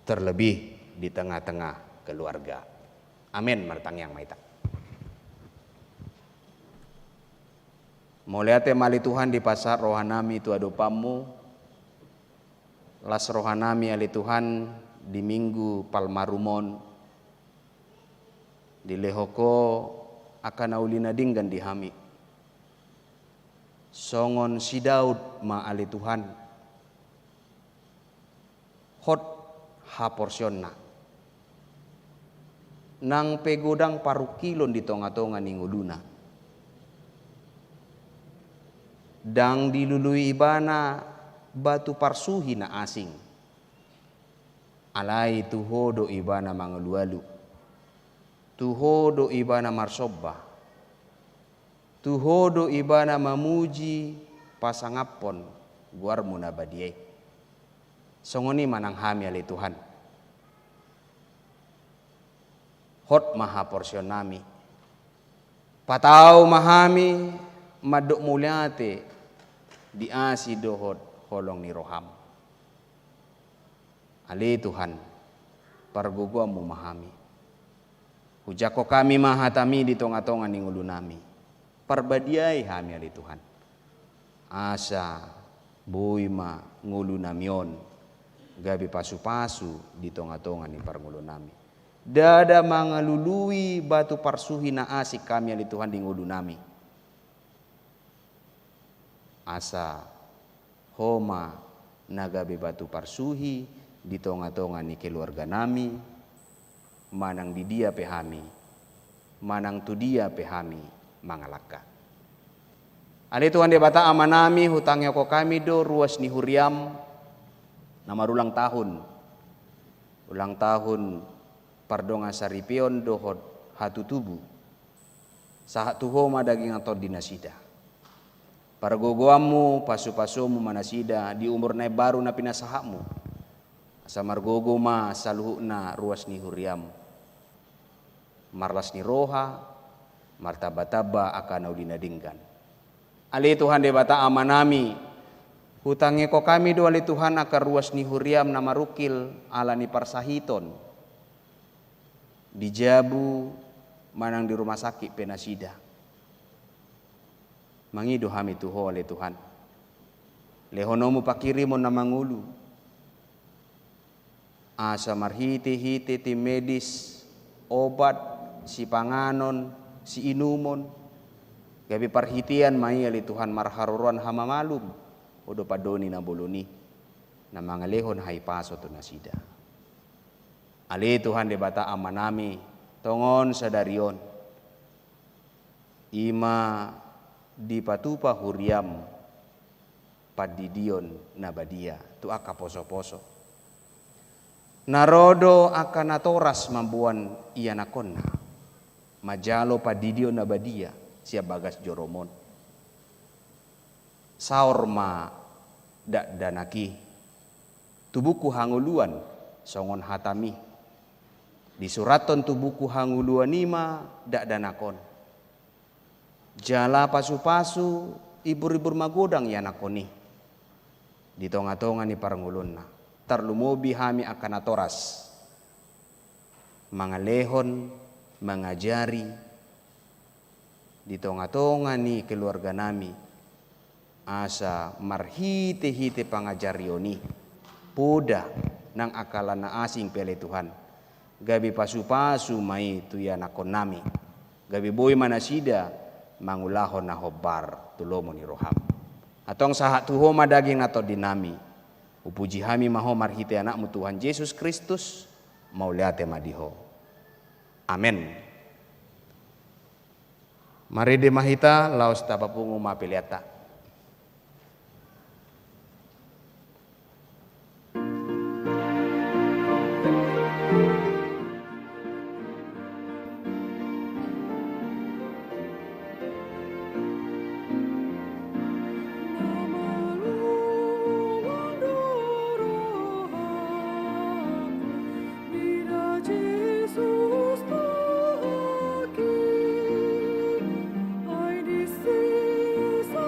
terlebih di tengah-tengah keluarga. Amin martang yang maita. Moliate mali Tuhan di pasar rohanami itu adopamu. Las rohanami ali Tuhan di minggu palmarumon. Di lehoko akan aulina dinggan di hami. Songon si Daud ma ali Tuhan. Hot ha porsionna. Nang pegodang parukilon di tonga-tonga ninguluna. Dang dilului ibana batu parsuhi na asing. Alai tuhodo ibana mangalualu. Tuhodo ibana marsobah. Tuhodo ibana mamuji pasangapon guarmu nabadiai. Songoni manang hami ali Tuhan. Hot maha porsionami. Patau mahami madok muliate diasi dohot holong ni roham. Ali Tuhan parguguamu mahami. Hujako kami mahatami di tonga-tonga ning ulunami. Parbadiai hami ali Tuhan. Asa buima ngulunamion gabi pasu-pasu di tonga-tonga ning parngulunami. Dada mangalului batu parsuhi na asik kami ali Tuhan di ngulunami. Asa homa nagabe batu parsuhi di tonga-tonga ni keluarga nami manang di dia pehami manang tu dia pehami mangalaka. Ali Tuhan dia bata amanami hutangnya ko kami do ruas ni huriam nama ulang tahun pardonga saripion dohot hatu tubu sahat tu homa daging atau dinasida. Para gogoamu, pasu-pasumu manasida di umur na baru na pinasahamu. Asa margogo ma saluhuna ruas ni huriam. Marlas ni roha, martaba-taba akan dinadinggan. Ali Tuhan debata amanami. Hutangnya ko kami do ali Tuhan akan ruas ni huriam na marukil ala ni parsahiton. Dijabu manang di rumah sakit penasida. Mangido hami tuho oleh Tuhan. Lehonomu pakirimu na mangulu. Asa marhiti-hiti ti medis, obat, si panganon, si inumon. Gabi parhitian mai ali Tuhan marharuruan hama malum. Odo padoni na boloni. Na mangalehon hai paso to nasida. Ali Tuhan debata amanami. Tongon sadarion. Ima dipatupa huriam padidion nabadia. Tu aka poso-poso. Narodo akan atoras mambuan iya nakonna. Majalo padidio nabadia siya bagas joromon. Saorma dak danaki. Tubuku hanguluan songon hatami. Di suraton tubuku hanguluan ima dak danakon. Jala pasu-pasu ibur-ibur magodang ya nakoni. Di tonga-tonga ni parangulunna. Terlumobi hami akan atoras. Mangalehon, mengajari. Di tonga-tonga ni keluarga nami. Asa marhite-hite pangajarioni. Poda nang akalana asing pele Tuhan. Gabi pasu-pasu mai tuya nakon nami. Gabi boy manasida mangulahon na hobar tulomo ni roham. Atong sahat tuhoma daging nato dinami. Upuji hami maho marhite anakmu Tuhan Yesus Kristus mauliate madiho. Amin. Mari de mahita laos tapapungu mapiliata. Ai di sisa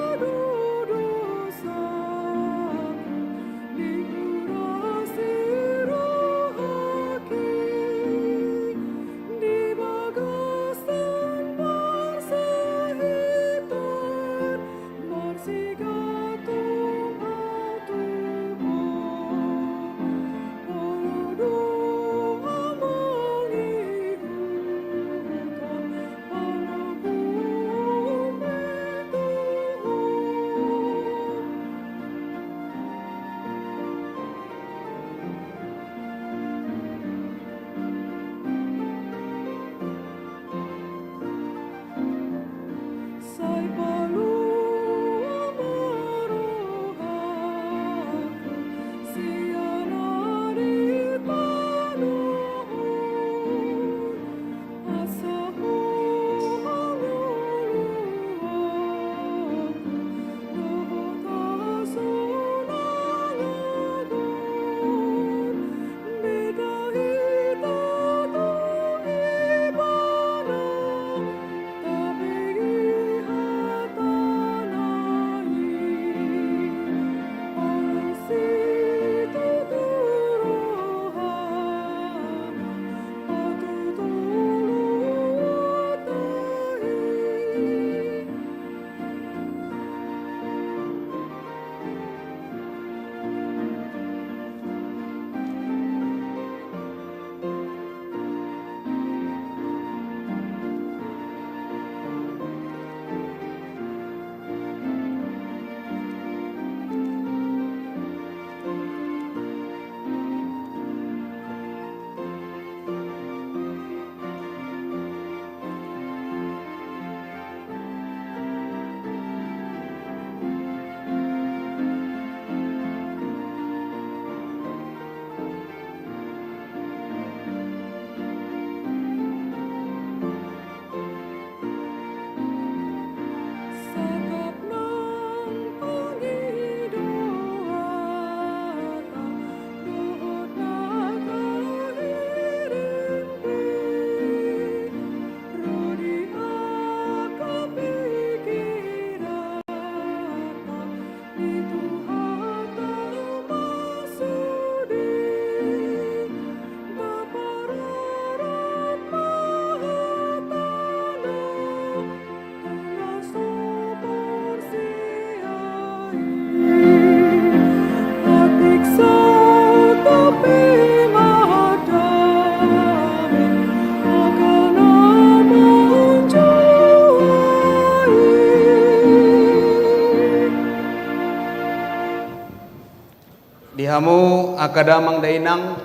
hamu akadamang dainang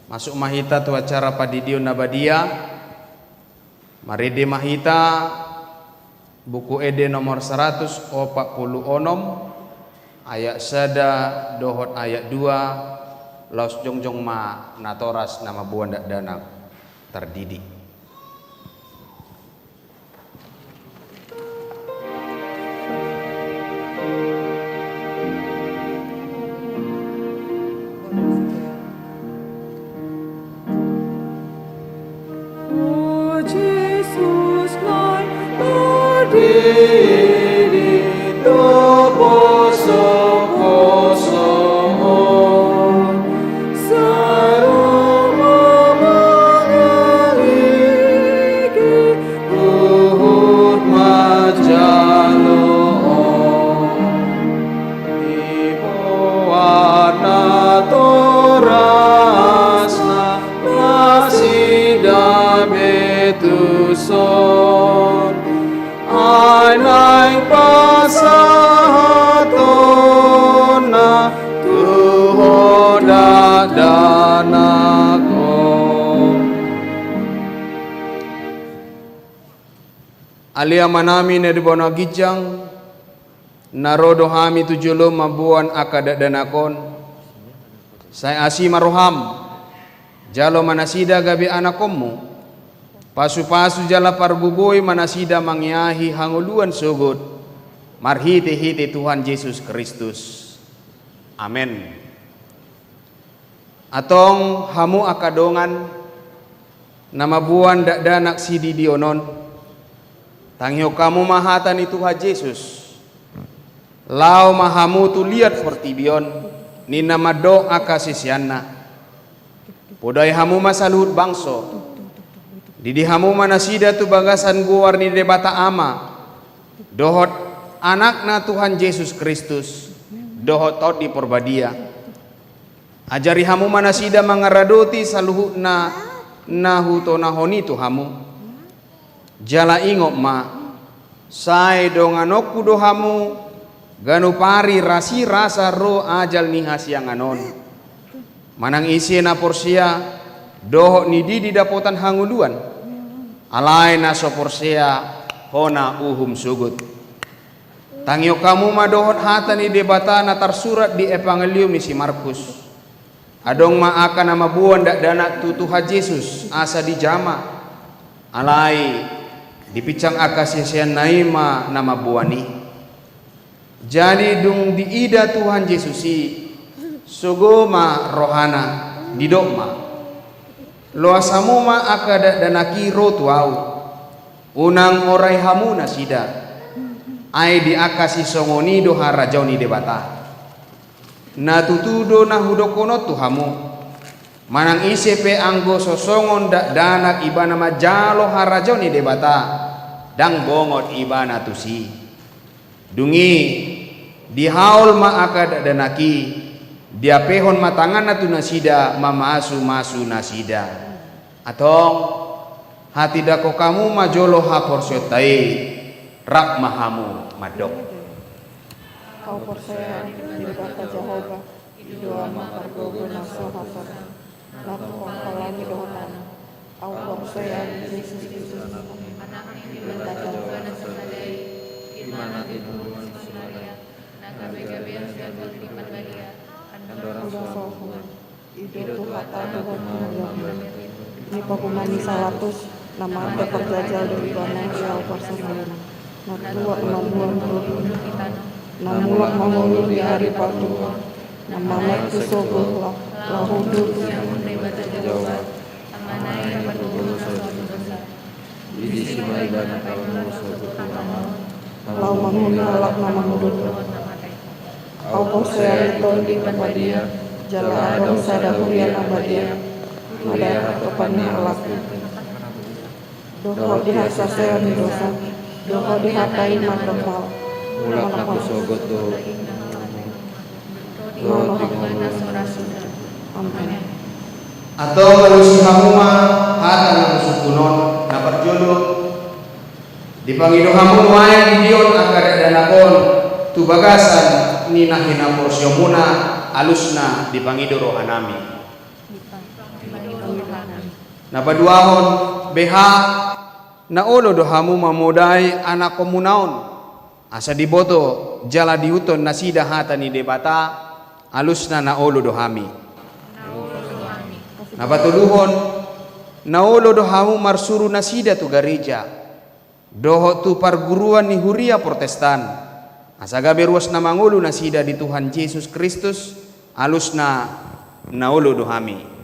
masuk mahita tu acara padidion nabadia. Maride mahita buku ede nomor 146 ayat sada dohot ayat 2 laus jongjong ma natoras nama buan dak danak terdidik. Oh Jesus, my Lord, Son Ainai pasatona tuhoda danako. Alia manami ne dibono gijang narodo hami tujulo mabuan akada danakon. Saya asima roham jalo manasida gabi anakommu. Pasu-pasu jala parbuboy manasida mangyahi hanguluan sugod marhite-hite Tuhan Yesus Kristus. Amen. Atong hamu akadongan nama buan dak danak sidi dionon tangyo kamu mahatan itu Tuhan Yesus. Lau mahamu tu lihat fortibion ni nama doa kasisianna. Podai hamu masaluhut bangso. Didi hamu manasida tu bagasan guar ni debata ama dohot anakna Tuhan Yesus Kristus dohot tot di porbadia ajari hamu manasida mangaradoti saluhutna nahuto nahoni tu hamu jala ingok ma sai donganokku do hamu ganupari rasi rasa ro ajal nihas yang anon manang isi na porsia dohot ni di dapotan hanguluan alai na soporsea hona uhum sugut tangyo kamu madohot hata ni debata na tersurat di Evangelium ni si Markus adong ma akan nama buan dak danak tu Tuhan Yesus asa di jama alai dipicang akasisian naima nama buani jadi dung diida Tuhan Yesusi sugoma rohana didokma loa samuma akada danaki rotuau unang orai hamu nasida ai di akasi songoni do harajoni debata na tutudo na hudokono tu hamu manang isepe anggo sosongon dak danak ibana majalo harajoni debata dang bongot ibana tusi dungi di haul ma akada danaki dia pehon matangan tu nasida mamasu masu nasida atong hati dako kamu majolo haporsiotai rak mahamu madok kau percaya di kata Jehovah doa makargogo naso hafar laku pangkalami dohotan kau percaya di Yesus Kristus anak yang Tuhan sesadai imana tinuan Maria nagabe-gabe yang berlipat balia andora soho itu kata Tuhan ni pakumani salatus nama ada perjajal dari bana yang persenalina natua kemampuan namulak mangulu di hari patu nama nektu sogoh lahu dulu jawab amanai berdulu dosa di sini bana kalau sogoh lau manguna lak nama mudut au posea tondi kepada jala adong sadahurian abadia ada kepannya alaku doho dihasasea di dosa doho dihatai mandopal mulak naku sogot do amin atau kalau si hamuma hata na sukunon na perjolo dipangido hamu wae didion akada danakon tu bagasan ni nahina porsiomuna alusna dipangido rohanami. Napaduahon beha naulo dohamu mamodai anak komunaon asa diboto jala diuton nasida hatani debata alusna naulo dohami. Napatuluhon naulo dohamu marsuru nasida tu gereja doho tu perguruan ni Huria Protestan asa gabe ruas na mangulu nasida di Tuhan Yesus Kristus alusna naulo dohami.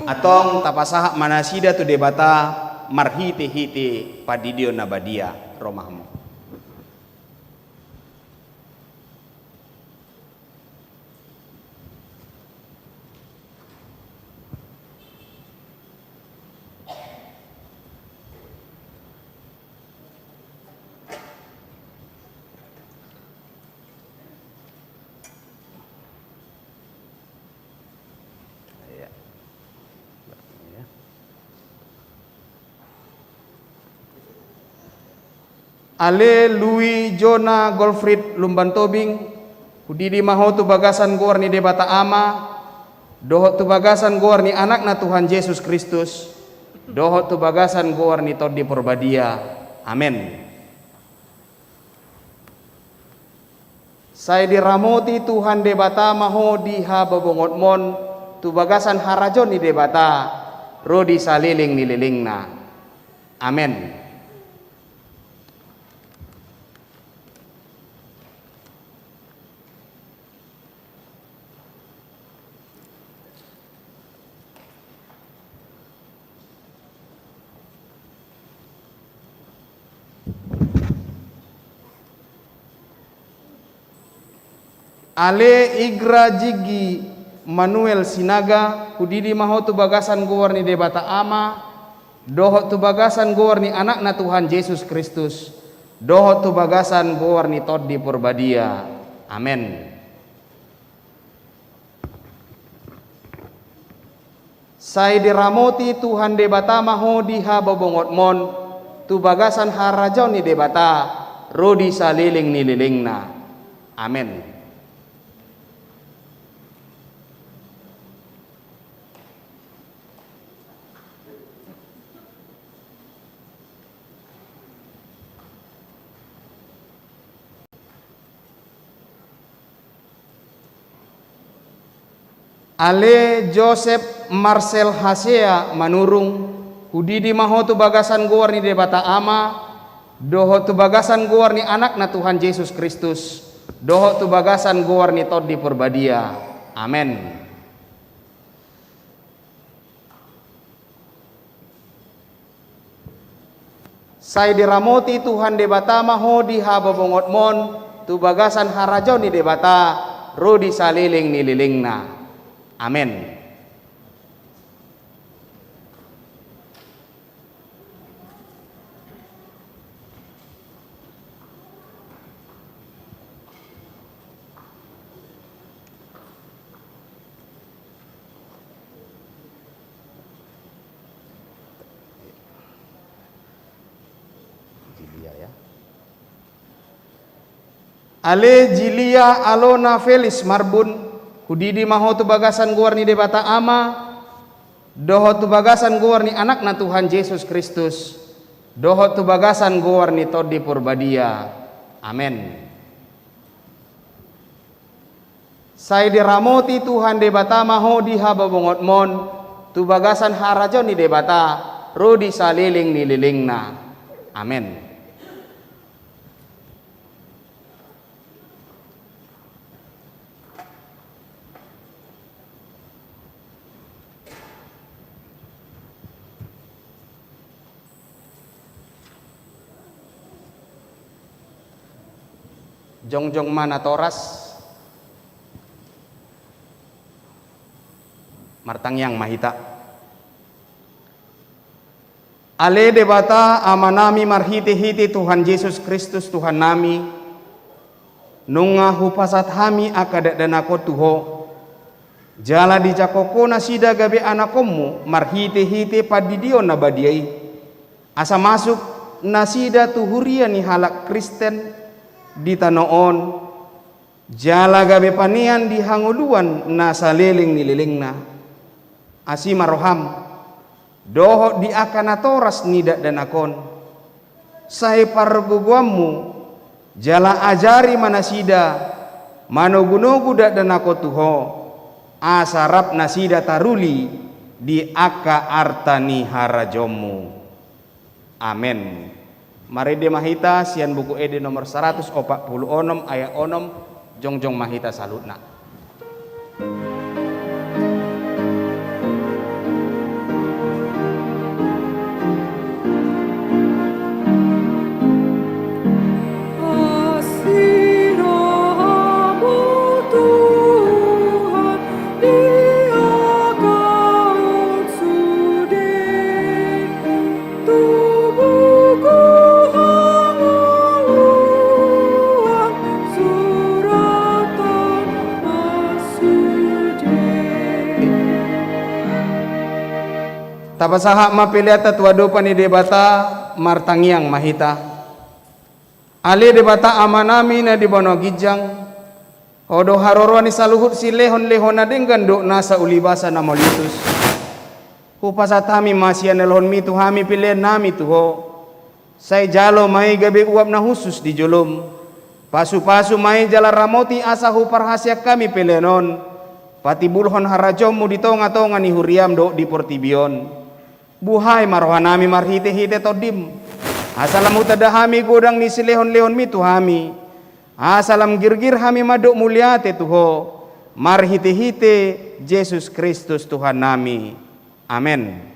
Atong tapasaha manasida tu debata marhite-hite padidio nabadia romahmu. Ale Louis Jona Golfrid Lumban Tobing kudidi maho tu bagasan gor ni debata ama doho tu bagasan gor ni anak na Tuhan Yesus Kristus doho tu bagasan gor ni todi porbadia. Amin. Saya diramoti Tuhan debata maho diha babongot mon tu bagasan harajon ni debata rodi saliling nililingna. Amin. Ale Igra Jigi Manuel Sinaga kudidi maho tu bagasan gor ni debata ama doho tu bagasan gor ni anak na Tuhan Yesus Kristus doho tu bagasan gor ni todi porbadia. Amin. Sai diramoti Tuhan debata maho diha babongot mon tu bagasan harajaw ni debata rodi saliling ni lilingna. Amin. Ale Joseph Marcel Hasea Manurung kudidi maho tu bagasan gor ni debata ama doho tu bagasan gor ni anak na Tuhan Yesus Kristus doho tu bagasan gor ni todi porbadia. Amin. Sai diramoti Tuhan debata maho diha babongot mon tu bagasan harajaw ni debata rodi saliling ni lilingna. Amin. Ale Jilia Alona Felis Marbun kudidi maho tu bagasan gor ni debata ama doho tu bagasan gor ni anak na Tuhan Yesus Kristus doho tu bagasan gor ni todi porbadia. Amin. Sai diramoti Tuhan debata maho diha babongot mon tu bagasan harajo ni debata rodi saliling ni lilingna. Amin. Jongjong mana toras martangyang mahita ale debata amanami marhiti-hiti Tuhan Yesus Kristus Tuhan nami nunga hupasat hami akadat danako tuho jala di jakoko nasida gabe anakomu marhiti-hiti padidio nabadiai asa masuk nasida tuhuria ni halak Kristen di tanoon Jala gabe panian di hanguluan nasa leling nililingna. Asima roham. Doho di akanatoras nidak dan akon. Sai parguguammu. Jala ajari manasida. Manogunogu dak dan ako tuho. Asarap nasida taruli. Di aka artani harajomu. Amin. Mari de mahita sian buku ede nomor 146 ayat 6 jongjong mahita salutna. Tapasaha mapiliata tuadupan ni debata martangiang mahita. Ali debata amanami na di bono gijang. Odo harorwa ni saluhut si lehon-lehon na denggan do nasa ulibasa na molitus. Hupasatami masya nelhon mi tuhami pilihan nami tuho. Say jalo may gabi uap na husus di julum. Pasu-pasu may jala ramoti asa huparhasya kami pilihanon. Pati bulhon harajomu di tonga-tonga ni huriam do di portibion. Buhay marwanami marhite-hite todim. Asalam utadahami godang ni silehon-lehon mi tuhami. Asalam girgir hami maduk muliate tuho. Marhite-hite Yesus Kristus Tuhan nami. Amin.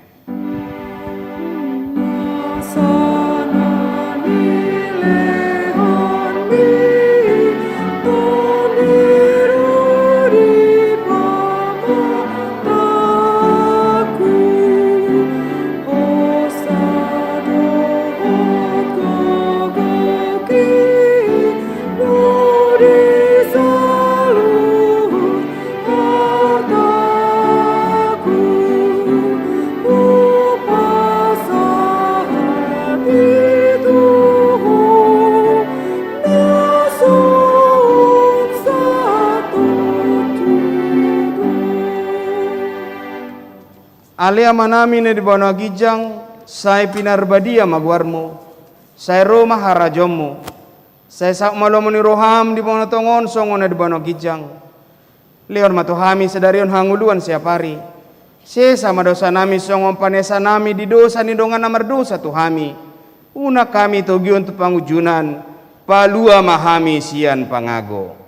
Alia manami ne di bawah gijang, saya pinarbadia magwarmu, saya rumah harajomu, saya sak malomoni roham di bawah tongon songon di bawah gijang. Leon matuhami sedarion hanguluan siap hari. Se sama dosa nami songon panesa nami di dosa ni dongan namar dosa tuhami. Una kami togi untuk pangujunan, palua mahami sian pangago.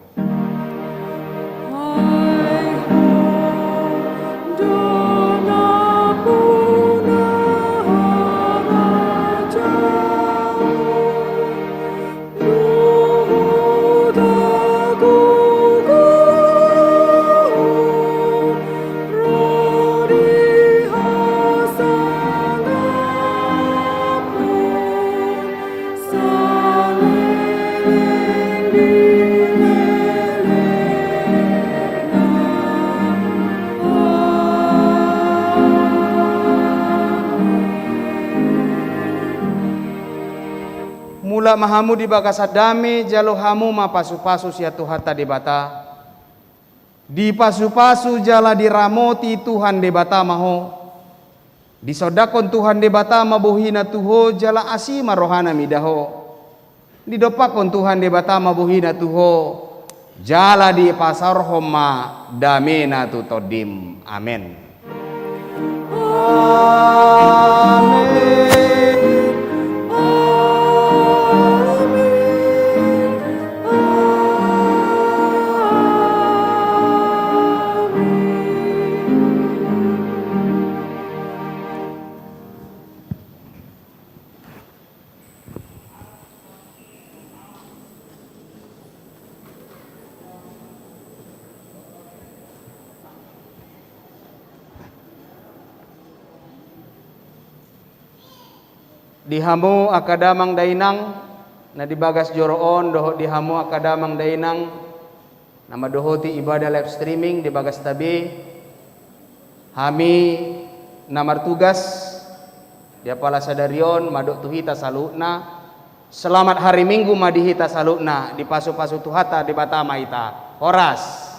Mula mahamu di bakasadame jalo hamu ma pasu-pasu sia Tuhata debata. Di pasu-pasu jala diramoti Tuhan debata maho. Di sodakon Tuhan debata mabuhina tuho jala asima rohana midaho. Di dopakon Tuhan debata mabuhina tuho jala di pasar homa damena tu todim. Amin. Amin. Dihamu akadamang dainang na dibagas joroon doho dihamu akadamang dainang nama dohoti ibadah live streaming dibagas tabi hami namar tugas dia pala sadarion madok tuhita salutna Selamat hari Minggu madihita salukna di pasu-pasu tuhata di batama ita. Horas.